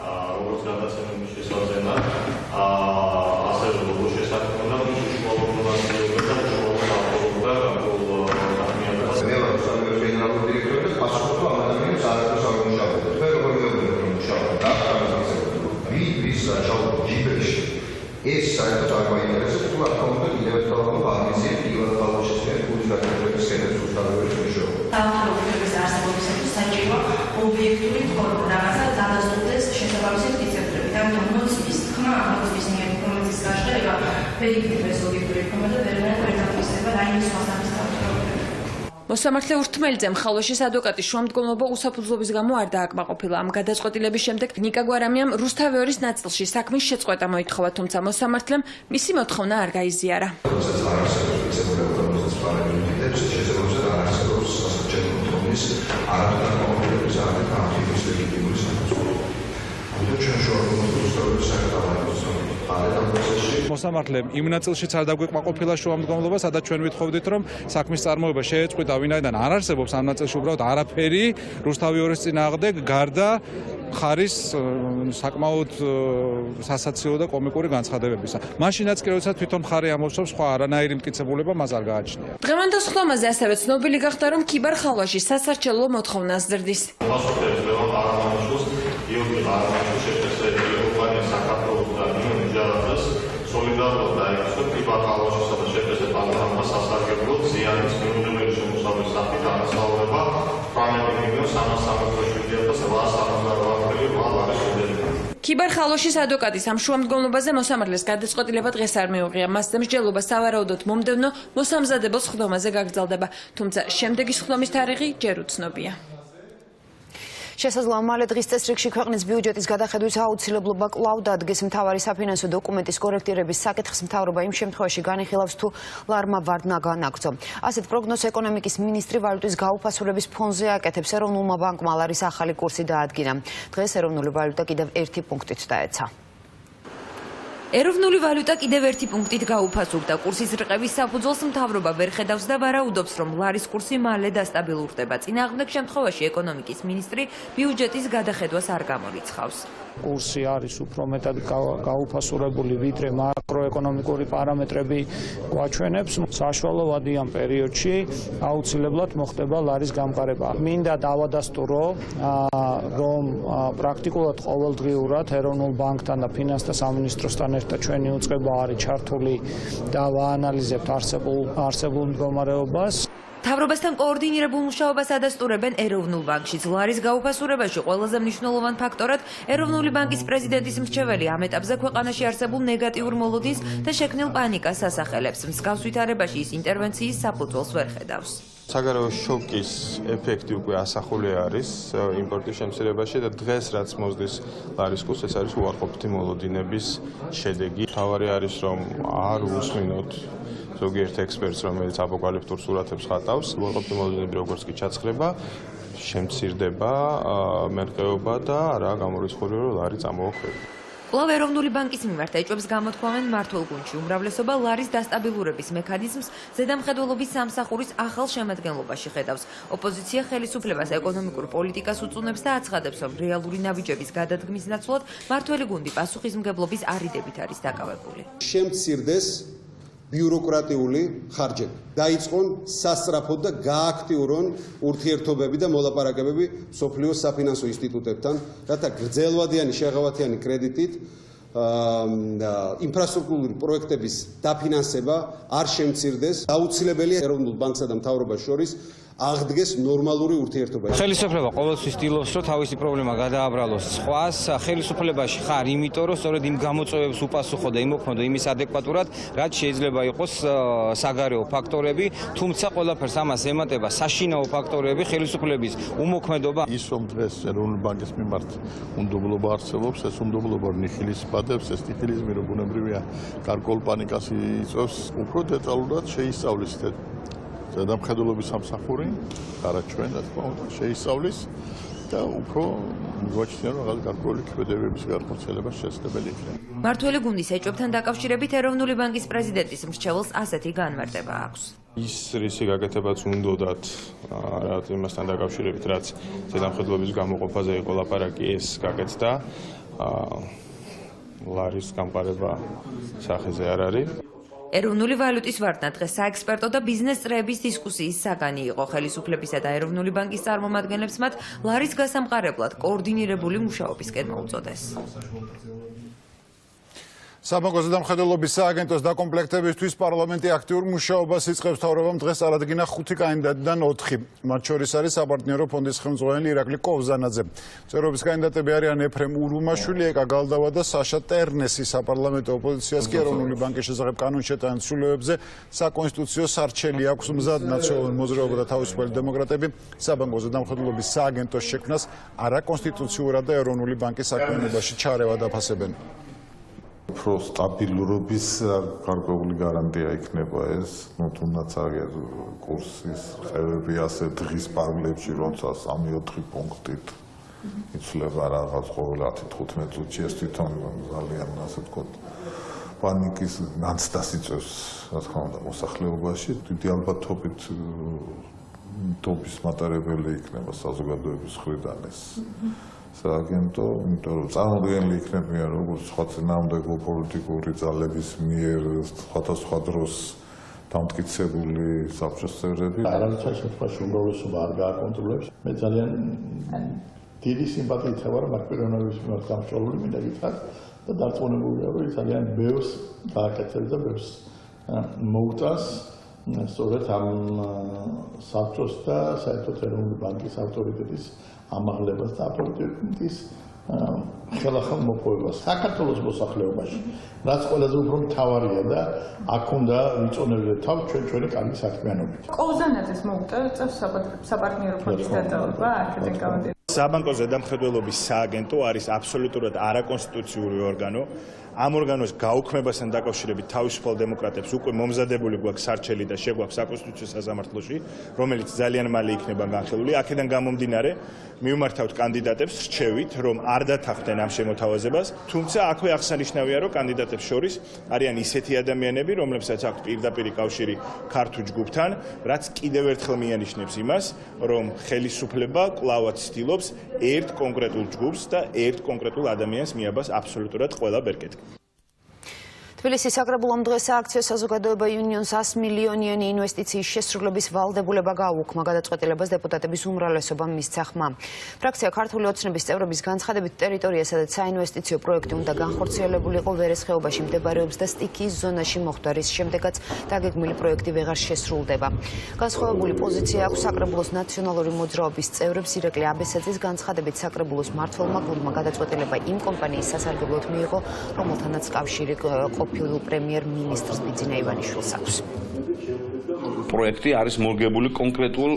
როგორც გადაცემების შესაძლებლად, ასევე როგორ შესაძლებლად მისი შუამდგომლობასიობა და შუამდგომლობა განხილვა მე ვარ რუსთავის გენერალური დირექტორი და პასუხობ ამ ადამიანებს არასდროს არ ვიმუშავებთ. თქვენ როგორ მეუბნებით რომ მუშაობთ? რა ვის საჩაო ჯიბეში ეს საერთოდ არ გვაინტერესებს, თუ რა თქმა უნდა კიდევ ერთხელ ვამბობ, ქიბარ-ხალვაშის მიერ ფულის გაკეთების სქემებს რუსთავის მეშვეობით. სამართლობის არსებობისათვის საჭირო ობიექტური ფორმა, რაღაცა დადასტურდეს შესაბამისი მტკიცებულებით. ამიტომ მოცვის თქმა, მოცვის მიერ ინფორმაციის გაშლება ვერ იქნება ობიექტური ფორმა და ვერ დაფიქსირება რაიმე სხვა სამის თავისუფლება. მოსამართლე ურთმელიძემ ხალვაშის ადვოკატის შუამდგომლობა უსაფუძვლობის გამო არ დააკმაყოფილა. ამ გადაწყვეტილების შემდეგ ნიკა გვარამიამ რუსთავი 2-ის ნაწილში საქმის შეწყვეტა მოითხოვა, თუმცა მოსამართლემ მისი მოთხოვნა არ გაიზიარა. მოსამართლემ იმ ნაწილშიც არ დაგვეკმაყოფილა შუამდგომლობა, სადაც ჩვენ ვითხოვდით, რომ საქმის წარმოება შეეწყვიტა, ვინაიდან არ არსებობს ამ ნაწილში უბრალოდ არაფერი რუსთავი 2-ის წინააღმდეგ, გარდა ხარის საკმაოდ სასაცილო და კომიკური განცხადებებისა. მაშინაც კი როდესაც თვითონ მხარე ამოვსვამს, სხვა არანაირი მტკიცებულება მას არ გააჩნია. დღევანდელ სხდომაზე ასევე ცნობილი გახდა, რომ ქიბარ-ხალვაში სასარჩელო მოთხოვნას ზრდის. პასუხებს ლევან ყარამანიშვილს, გიორგი ყარამანიშვილს შეფასებული კომპანია საქართველოს და ნიუ-ჯერზის სოლიდარულად დაიწყო ქიბარ-ხალვაშისა და შეფასე პანორამა სასარგებლო ზიანის მიუღებელი შემოსავლის სახით ანაცვლება 18.377.868 ქიბარ-ხალვაშის ადვოკატის ამ შუამდგომლობაზე მოსამართლეს გადაწყვეტილება დღეს არ მიუღია. მასზე მსჯელობა სავარაუდოდ მომდევნო მოსამზადებელ სხდომაზე გაგრძელდება, თუმცა შემდეგი სხდომის თარიღი ჯერ უცნობია. შესაძლოა მალე დღის წესრიგში ქვეყნის ბიუჯეტის გადახედვის აუცილებლობა კვლავ დადგეს. მთავარი საფინანსო დოკუმენტის კორექტირების საკითხს მთავრობა იმ შემთხვევაში განიხილავს, თუ ლარმა ვარდნა განაგრძო. ასეთ პროგნოზს ეკონომიკის მინისტრი ვალუტის გაუფასურების ფონზე აკეთებს. ეროვნულმა ბანკმა ლარის ახალი კურსი დაადგინა. დღეს ეროვნული ვალუტა კიდევ 1 პუნქტით დაეცა. ეროვნული ვალუტა კიდევ 1 პუნქტით გაუფასურდა. კურსის რყევის საფუძველს მთავრობა ვერ ხედავს და ვარაუდობს, რომ ლარის კურსი მალე დასტაბილურდება. წინააღმდეგ შემთხვევაში ეკონომიკის მინისტრი ბიუჯეტის გადახედვას არ გამორიცხავს. კურსი არის უფრო მეტად გაუფასურებული, ვიდრე მაკროეკონომიკური პარამეტრები გვაჩვენებს. საშუალო ვადიან პერიოდში აუცილებლად მოხდება ლარის გამყარება. მინდა დავადასტურო, რომ პრაქტიკულად ყოველდღიურად ეროვნულ ბანკთან და ფინანსთა სამინისტროსთან ერთად ჩვენი უწყება არის ჩართული და ვაანალიზებთ არსებულ მდგომარეობას. მთავრობასთან კოორდინირებულ მუშაობას ადასტურებენ ეროვნულ ბანკშიც. ლარის გაუფასურებაში ყველაზე მნიშვნელოვან ფაქტორად ეროვნული ბანკის პრეზიდენტის მრჩეველი ამ ეტაპზე ქვეყანაში არსებულ ნეგატიურ მოლოდინს და შექმნილ პანიკას ასახელებს. მსგავს ვითარებაში ის ინტერვენციის საფუძველს ვერ ხედავს. საგარეო შოკის ეფექტი უკვე ასახული არის იმპორტის შემცირებაში და დღეს რაც მოსდის ლარის კურსს, ეს არის უარყოფითი მოლოდინების შედეგი. თავარი არის, რომ არ უსმინოთ ზოგიერთ ექსპერტს, რომელიც აპოკალიფტურ სურათებს ხატავს. უარყოფითი მოლოდინები როგორც კი ჩაცხრება, შემცირდება მერყეობა და არაა გამორიცხული, რომ ლარი წამოოქმედება. კვლავ ეროვნული ბანკის მიმართ ეჭვებს გამოთქვამენ მმართველ გუნდში. უმრავლესობა ლარის დასტაბილურების მექანიზმს ზედამხედველობის სამსახურის ახალ შემადგენლობაში ხედავს. ოპოზიცია ხელისუფლებას ეკონომიკურ პოლიტიკას უწუნებს და აცხადებს, რომ რეალური ნაბიჯების გადადგმის ნაცვლად მმართველი გუნდი პასუხისმგებლობის არიდებით არის დაკავებული. შემცირდეს ბიუროკრატიული ხარჯები. დაიწყონ სასწრაფო და გააქტიურონ ურთიერთობები და მოლაპარაკებები მსოფლიოს საფინანსო ინსტიტუტებთან, რათა გრძელვადიანი შეღავათიანი კრედიტით ინფრასტრუქტურული პროექტების დაფინანსება არ შემცირდეს. აუცილებელია ეროვნულ ბანკსა და მთავრობას შორის აღდგეს ნორმალური ურთიერთობა. ხელისუფლება ყოველთვის ცდილობს, რომ თავისი პრობლემა გადააბრალოს სხვას. ხელისუფლებაში ხარ იმიტომ, რომ სწორედ იმ გამოწვევებს უპასუხო და იმოქმედო იმის ადეკვატურად, რაც შეიძლება იყოს საგარეო ფაქტორები, თუმცა ყველაფერს ამას ემატება საშინაო ფაქტორები, ხელისუფლების უმოქმედობა. ის რომ დღეს ეროვნული ბანკის მიმართ უნდობლობა არსებობს, ეს უნდობლობა ნიხილის პადებს, ეს ნიხილიზმი რო ბუნებრივია გარკვეულ პანიკას იწვევს, უფრო დეტალურად შეისწავლის ზედამხედველობის სამსახური, არა ჩვენ, რა თქმა უნდა, შეისწავლის და უფრო გვაჩნია, რომ გარკვეული ქმედებების განხორციელება შესაძლებელი იქნება. მმართველი გუნდის ეჭვებთან დაკავშირებით ეროვნული ბანკის პრეზიდენტის მრჩეველს ასეთი განმარტება აქვს. ის რისი გაკეთებაც უნდათ რაღაც იმასთან დაკავშირებით, რაც ზედამხედველობის გამოყოფაზე იყო ლაპარაკი, ეს გაკეთდა. ლარის გამყარება სახეზე არ არის. ეროვნული ვალუტის ვარდნა დღეს საექსპერტო და ბიზნეს წრეების დისკუსიის საგანი იყო. ხელისუფლებისა და ეროვნული ბანკის წარმომადგენლებს მათ ლარის გასამყარებლად კოორდინირებული მუშაობისკენ მოუწოდეს. საბანკო ზედამხედველობის სააგენტოს დაკომპლექტებისთვის პარლამენტი აქტიურ მუშაობას იწყებს. მთავრობამ დღეს წარადგინა 5 კანდიდატიდან 4. მათ შორის არის საპარტნიორო ფონდის ხელმძღვანელი ირაკლი კოვზანაძე. მწერობის კანდიდატები არიან ეფრემ ურუმაშვილი, ეკა გალდავა და საშა ტერნესი. საპარლამენტო ოპოზიციას კი ეროვნული ბანკის შესახებ კანონშეტანის ცვლილებებზე საკონსტიტუციო სარჩელი აქვს მზად. ნაციონალური მოძრაობა და თავისუფალი დემოკრატები საბანკო ზედამხედველობის სააგენტოს შექმნას არაკონსტიტუციურად და ეროვნული ბანკის საქმიანობაში ჩარევა დაფასებენ. უფრო სტაბილურობის გარკვეული გარანტია იქნება ეს, თუნდაც აგერ კურსის ხევები ასე დღის პარლებში, როცა 3-4 პუნქტით იცვლება რაღაც ყოველ 10-15 წუთში, ეს თვითონ ძალიან ასე ვთქვათ პანიკის ნაცდას იწვევს, რა თქმა უნდა, მოსახლეობაში. დიდი ალბათობით ტოპის მატარებელი იქნება საზოგადოების მხრიდან ეს სააგენტო, იმიტომ რომ წარმოადგენელი იქნებიან როგორც სხვა წინააღმდეგო პოლიტიკური ძალების მიერ სხვადასხვა დროს დამტკიცებული საბჭოს წევრები. არამედ შემთხვევაში უმრავლესობა არ გააკონტროლებს. მე ძალიან დიდი სიმპათიით ვარ მაგ პიროვნების მიმართ გამშრალული, მინდა გითხრათ და დარწმუნებულია, რომ ის ძალიან ბევრს გააკეთებს და ბევრს მოუტანს სწორედ ამ საბჭოს და საერთოდ ეროვნული ბანკის ავტორიტეტის ამაღლებას და აპორტუნიტეტის ხელახალ მოპოვებას საქართველოს მოსახლეობაში, რაც ყველაზე უფრო მთავარია და აქ უნდა ვიწონებდეთ თავს ჩვენი კარგი საქმიანობით. კოვზანაძეს მოუწევ წევს საპარტნიორო ფონდის დაწესება, აქედან გამომდინარე. საბანკო ზედამხედველობის სააგენტო არის აბსოლუტურად არაკონსტიტუციური ორგანო. ამ ორგანოს გაუქმებასთან დაკავშირებით თავისუფალ დემოკრატებს უკვე მომზადებული გვაქვს სარჩელი და შეგვაქვს საკონსტიტუციო სასამართლოში, რომელიც ძალიან მალე იქნება განხილული. აქედან გამომდინარე, მივმართავთ კანდიდატებს რჩევით, რომ არ დათანხმდნენ ამ შემოთავაზებას, თუმცა აქვე აღსანიშნავია, რომ კანდიდატებს შორის არიან ისეთი ადამიანები, რომლებსაც აქვთ პირდაპირი კავშირი ქართულ ჯგუფთან, რაც კიდევ ერთხელ მიანიშნებს იმას, რომ ხელისუფლება კვლავაც ცდილობს ფლობს ერთ კონკრეტულ ჯგუფს და ერთ კონკრეტულ ადამიანს მიაბას აბსოლუტურად ყველა ბერკეტი. თბილისის საკრებულომ დღეს სააქციო საზოგადოება იუნიონს 100 მილიონიანი ინვესტიციის შესრულების ვალდებულება გააუქმა. გადაწყვეტილებას დეპუტატების უმრავლესობამ მისცა ხმა. ფრაქცია ქართული ოცნების წევრების განცხადებით ტერიტორია, სადაც საინვესტიციო პროექტი უნდა განხორციელებულიყო, ვერეს ხეობაში მდებარეობს და სტიქიის ზონაში მოხვდა, რის შემდეგაც დაგეგმილი პროექტი ვეღარ შესრულდება. განსხვავებული პოზიცია აქვს საკრებულოს ნაციონალური მოძრაობის წევრებს. ირაკლი აბესაძის განცხადებით საკრებულოს მმართველმა გუნდმა გადაწყვეტილება იმ კომპანიის სასარგებლოდ მიიღო, რომელთანაც კავშირი ყოფილ პრემიერ-მინისტრს ბიძინა ივანიშვილს აქვს. პროექტი არის მორგებული კონკრეტულ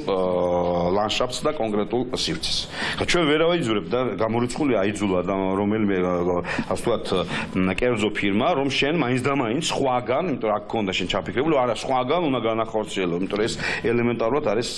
ლანდშაფტს და კონკრეტულ სივრცეს. ჩვენ ვერ ავიძურებთ და გამორიცხული აიძულა და რომელიმე ასე ვთქვათ კერძო ფირმა, რომ შენ მაინც და მაინც სხვაგან, იმიტომ რომ აქ ქონდა შენ ჩაფიქრებული, არა სხვაგან უნდა განახორციელო, იმიტომ რომ ეს ელემენტარულად არის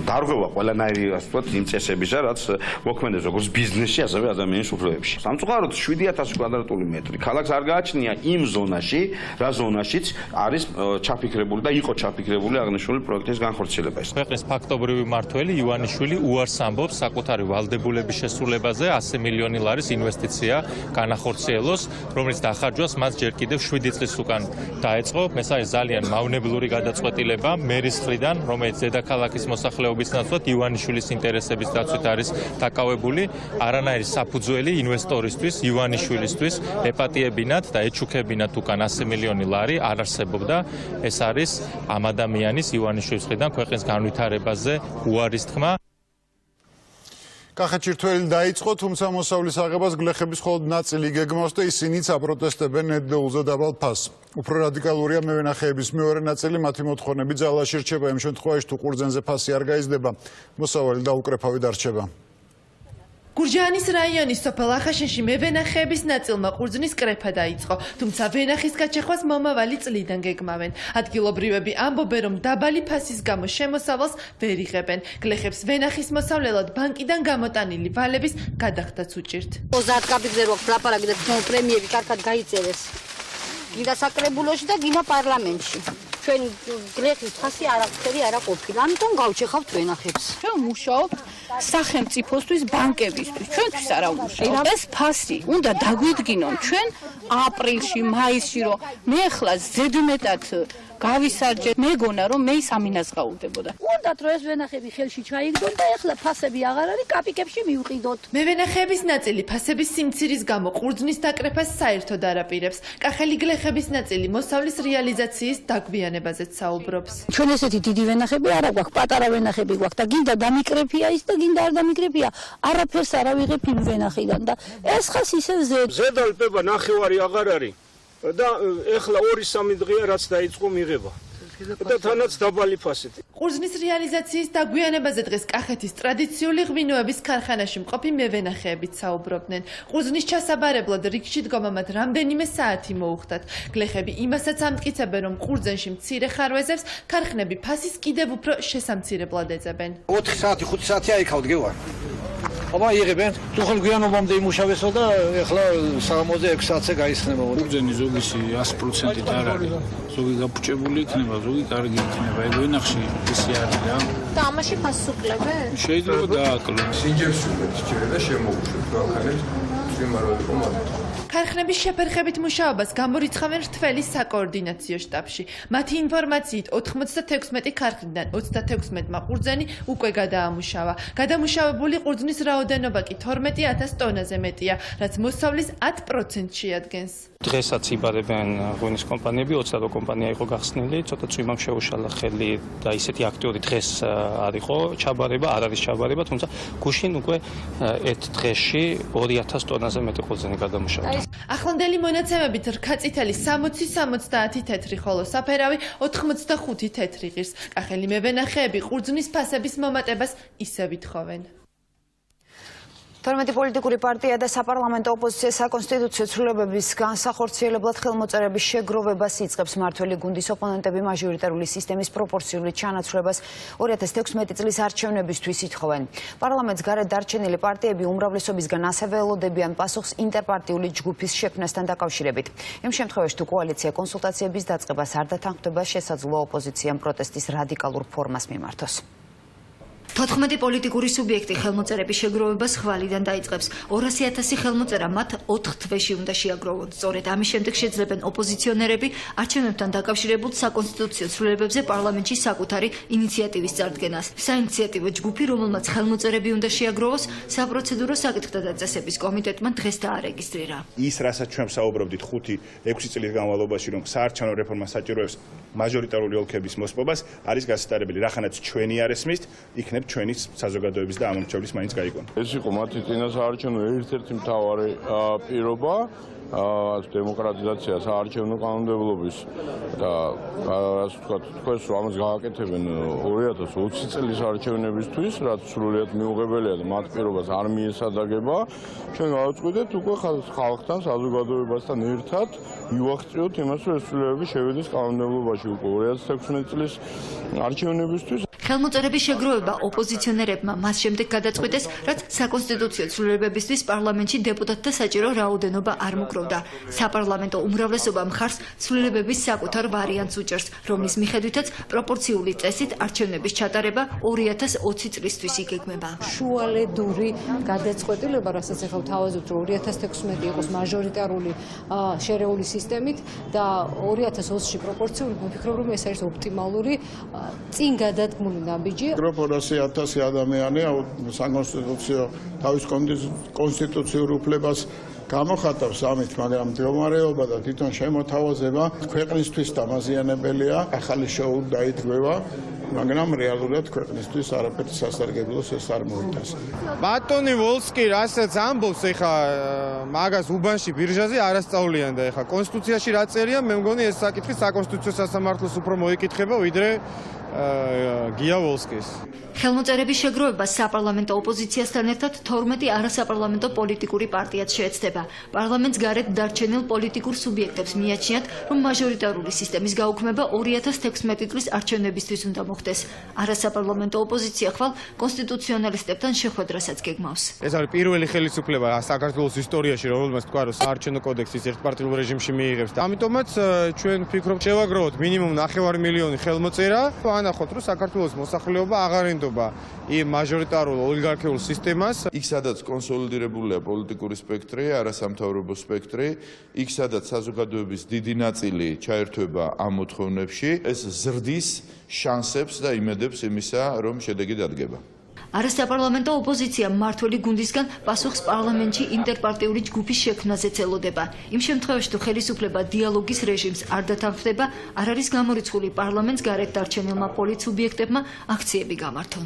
დარღვევა ყველანაირი ასე ვთქვათ იმ წესებისა, რაც მოქმედებს როგორც ბიზნესში, ასევე ადამიანის უფლებებში. სამწუხაროდ 7000 კვადრატული მეტრი. ქალაქს არ გააჩნია იმ ზონაში, რა ზონაშიც არის ჩაფიქრებული და იყო ჩაფიქრებული აღნიშნული პროექტის განხორციელება. ქვეყნის ფაქტობრივი მმართველი ივანიშვილი უარს ამბობს საკუთარი ვალდებულების შესრულებაზე 100 მილიონი ლარის ინვესტიცია განახორციელოს, რომელიც დახარჯვას მას ჯერ კიდევ 7 წლის უკან დაეწყო. ეს არის ძალიან მავნებლური გადაწყვეტილება მერის მხრიდან, რომელიც დედაქალაქის მოსახლეობის ნაცვლად ივანიშვილის ინტერესების დაცვით არის დაკავებული. არანაირი საფუძველი ინვესტორისთვის, ივანიშვილისთვის ეპატიებინათ და ეჩუქებინათ უკან 100 მილიონი ლარი არ არსებობდა. ეს არის ამ ადამიანის ივანიშვილის მხრიდან ქვეყნის განვითარებაზე უარის თქმა. კახეთში რთველი დაიწყო, თუმცა მოსავლის აღებას გლეხების მხოლოდ ნაწილი გეგმავს და ისინიც აპროტესტებენ ნედლეულზე დაბალ ფასს. უფრო რადიკალურია მევენახეების მეორე ნაწილი, მათი მოთხოვნები ძალაში რჩება იმ შემთხვევაში, თუ ყურძენზე ფასი არ გაიზრდება, მოსავალი დაუკრეფავი დარჩება. გურჯაანის რაიონის სოფელ ახაშენში მევენახეების ნაწილმა ყურძნის კრეფა დაიწყო, თუმცა ვენახის გაჩეხვას მომავალი წლიდან გეგმავენ. ადგილობრივები ამბობენ, რომ დაბალი ფასის გამო შემოსავალს ვერ იღებენ. გლეხებს ვენახის მოსავლელად ბანკიდან გამოტანილი ვალების გადახდაც უჭირთ. 30 კაპიკზე რო ლაპარაკი და პრემიები კარგად გაიწერეს. გინდა საკრებულოში და გინდა პარლამენტში. ჩვენ გლეხის ფასი არაფერი არ ყოფილა, ამიტომ გავჩეხავთ ვენახებს. ჩვენ მუშაობთ სახელმწიფოსთვის, ბანკებისთვის. ჩვენთვის არა ვმუშაობთ. ეს ფასი უნდა დაგვიდგინონ ჩვენ აპრილში, მაისში, რომ მე ახლა ზედმეტად გავისარჯე, მეგონა რომ მე ის ამინას გაუდებოდა. უნდათ რომ ეს ვენახები ხელში ჩაიგდონ და ახლა ფასები აღარ არის, კაპიკებში მივყიდოთ. მევენახეების ნაწილი ფასების სიმცირის გამო ყურძნის დაკრეფას საერთოდ არ აპირებს. კახელი გლეხების ნაწილი მოსავლის რეალიზაციის დაგვიანებაზეც საუბრობს. ჩვენ ესეთი დიდი ვენახები არა გვაქვს, პატარა ვენახები გვაქვს და გინდა დამიკრეფია ის და გინდა არ დამიკრეფია, არაფერს არ ავიღებ იმ ვენახიდან და ეს ხას ისევ ზედალპება ნახევარი აღარ არის და ეხლა 2-3 დღეა რაც დაიწყო მიღება. და თანაც დაბალი ფასით. ყურძნის რეალიზაციის დაგვიანებაზე დღეს კახეთის ტრადიციული ღვინოების ქარხანაში მყოფი მევენახეებიც საუბრობდნენ. ყურძნის ჩასაბარებლად რიგში დგომამად რამდენიმე საათი მოუხდათ. გლეხები იმასაც ამტკიცებენ, რომ ყურძენში მცირე ხარვეზებს ქარხნები ფასის კიდევ უფრო შესამცირებლად ეძებენ. 4 საათი, 5 საათი აიქავთ გეوار. აბა იღებენ, თუ ხელ გვიანობამდე იმუშავესო და ეხლა 66 საათზე გაიხსნება. ყურძენი ზოგისი 100%-ით არ არის. ზოგი გაფუჭებული იქნება, ზოგი კარგი იქნება. ეგ ვენახში ისე არის რა. და ამაში ფასს უკლებენ? შეიძლება დააკლო. სინჯერს უყურებთ და შემოუშვით გავხანეთ სიმაროვი კომანდა. ქარხნების შეფერხებით მუშაობას გამორიცხავენ რთველი საკოორდინაციო შტაბში. მათი ინფორმაციით 96 ქარხნიდან 36-მა ყურძენი უკვე გადაამუშავა. გადამუშავებული ყურძნის რაოდენობა კი 12000 ტონაზე მეტია, რაც მოსავლის 10%-ს შეადგენს. დღესაც იბარებიან ღვინის კომპანიები, 22 კომპანია იყო გახსნილი, ცოტა წვიმამ შეუშალა ხელი და ისეთი აქტიური დღეს არ იყო ჩაბარება, არ არის ჩაბარება, თუმცა გუშინ უკვე ერთ დღეში 2000 ტონაზე მეტი ყურძენი გადამუშავდა. ახლანდელი მონაცემებით რქაწითელი 60-70 თეთრი, ხოლო საფერავი 85 თეთრი ღირს. კახელი მევენახეები ყურძნის ფასების მომატებას ისევ ითხოვენ. 12 პოლიტიკური პარტია და საპარლამენტო ოპოზიცია საკონსტიტუციო ცვლილებების განსახორციელებლად ხელმოწერების შეგროვებას იწყებს. მმართველი გუნდის ოპონენტები მაჟორიტარული სისტემის პროპორციული ჩანაცვლებას 2016 წლის არჩევნებისთვის ითხოვენ. პარლამენტს გარეთ დარჩენილი პარტიები უმრავლესობისგან ასევე ელოდებიან პასუხს ინტერპარტიული ჯგუფის შექმნასთან დაკავშირებით. იმ შემთხვევაში, თუ კოალიცია კონსულტაციების დაწყებას არ დათანხმდება, შესაძლოა ოპოზიციამ პროტესტის რადიკალურ ფორმას მიმართოს. 14 პოლიტიკური სუბიექტი ხელმოწერების შეგროვებას ხვალიდან დაიწყებს. 200,000 ხელმოწერა მათ 4 თვეში უნდა შეაგროვონ. სწორედ ამის შემდეგ შეძლებენ ოპოზიციონერები არჩევნებთან დაკავშირებულ საკონსტიტუციო ცვლილებებზე პარლამენტში საკუთარი ინიციატივის წარდგენას. საინიციატივო ჯგუფი, რომელმაც ხელმოწერები უნდა შეაგროვოს, საპროცედურო საკითხთა დაწესების კომიტეტმა დღეს დაარეგისტრირა. ის, რასაც ჩვენ საუბრობდით 5-6 წლის განმავლობაში, რომ საარჩევნო რეფორმა საჭიროებს მაჟორიტარული ოლქების მოსპობას, არის გასატარებელი. რახანაც ჩვენი არ ესმის, იქნებ ჩვენი საზოგადოების და ამომრჩევლის მაინც გაიგონა. ეს იყო მათი წინასაარჩევნო ერთ-ერთი მთავარი პირობა დემოკრატიზაცია საარჩევნო კანონმდებლობის და ასე ვთქვათ, თქვენს რომ ამას გააკეთებენ 2020 წლის არჩევნებისთვის, რაც სრულიად მიუღებელია და მათ პირობას არ მიესადაგება. ჩვენ გავაწყვეტეთ უკვე ხალხთან, საზოგადოებასთან ერთად მივახციოთ იმას, რომ ეს ცვლილებები შევიდეს კანონმდებლობაში უკვე 2016 წლის არჩევნებისთვის. ხელმოწერების შეგროვება ოპოზიციონერებმა მას შემდეგ გადაწყვეტეს, რაც საკონსტიტუციო ცვლილებებისთვის პარლამენტში დეპუტატთა საჭირო რაოდენობა არ მოკროვდა. საპარლამენტო უმრავლესობა მხარს ცვლილებების საკუთარ ვარიანტს უჭერს, რომლის მიხედვითაც პროპორციული წესით არჩევნების ჩატარება 2020 წლისთვის იგეგმება. შუალედური გადაწყვეტილება, რასაც ახლა ვთავაზობთ, რომ 2016 იყოს მაჟორიტარული შერეული სისტემით და 2020-ში პროპორციული, ვფიქრობ, რომ ეს არის ოპტიმალური წინ გადადგმული ნაბიჯი. 400,000 ადამიანი საკონსტიტუციო თავის კონსტიტუციურ უფლებას გამოხატავს ამით, მაგრამ მდგომარეობა და თვითონ შემოთავაზება ქვეყნისთვის დამაზიანებელია. ახალი შოუ დაიდგება, მაგრამ რეალურად ქვეყნისთვის არაფერი სასარგებლოს ეს არ მოიტანს. ბატონი ვოლსკი რასაც ამბობს ეხა მაგას უბანში ბირჟაზე არასწავლიან და ეხა კონსტიტუციაში რა წერია, მე მგონი ეს საკითხი საკონსტიტუციო სასამართლოს უფრო მოიკითხება ვიდრე გია ვოლსკის. ხელმოწერების შეგროვება საპარლამენტო ოპოზიციასთან ერთად 12 არასაპარლამენტო პოლიტიკური პარტიაც შეეცდება. პარლამენტს გარეთ დარჩენილ პოლიტიკურ სუბიექტებს მიაჩნიათ, რომ მაჟორიტარული სისტემის გაუქმება 2016 წლის არჩევნებისთვის უნდა მოხდეს. არასაპარლამენტო ოპოზიცია ხვალ კონსტიტუციონალისტებთან შეხვედრასაც გეგმავს. ეს არის პირველი ხელისუფლება საქართველოს ისტორიაში, რომელმაც თქვა, რომ საარჩევნო კოდექსის ერთპარტიულ რეჟიმში მიიღებს და ამიტომაც ჩვენ ვფიქრობთ, შევაგროვოთ მინიმუმ 9 მილიონი ხელმოწერა, ვანახოთ, რომ საქართველოს მოსახლეობა აღარ ენდობა იმ მაჟორიტარულ ოლიგარქიულ სისტემას. იქ სადაც კონსოლიდირებულია პოლიტიკური სპექტრი, არასამთავრობო სპექტრი, იქ სადაც საზოგადოების დიდი ნაწილი ჩაერთვება ამ მოთხოვნებში, ეს ზრდის შანსებს და იმედებს იმისა, რომ შედეგი დადგება. არასაპარლამენტო ოპოზიცია მმართველი გუნდისგან პასუხს პარლამენტში ინტერპარტიული ჯგუფის შექმნაზეც ელოდება. იმ შემთხვევაში, თუ ხელისუფლება დიალოგის რეჟიმს არ დათანხმდება, არ არის გამორიცხული პარლამენტს გარეთ დარჩენილმა პოლიტსუბიექტებმა აქციები გამართონ.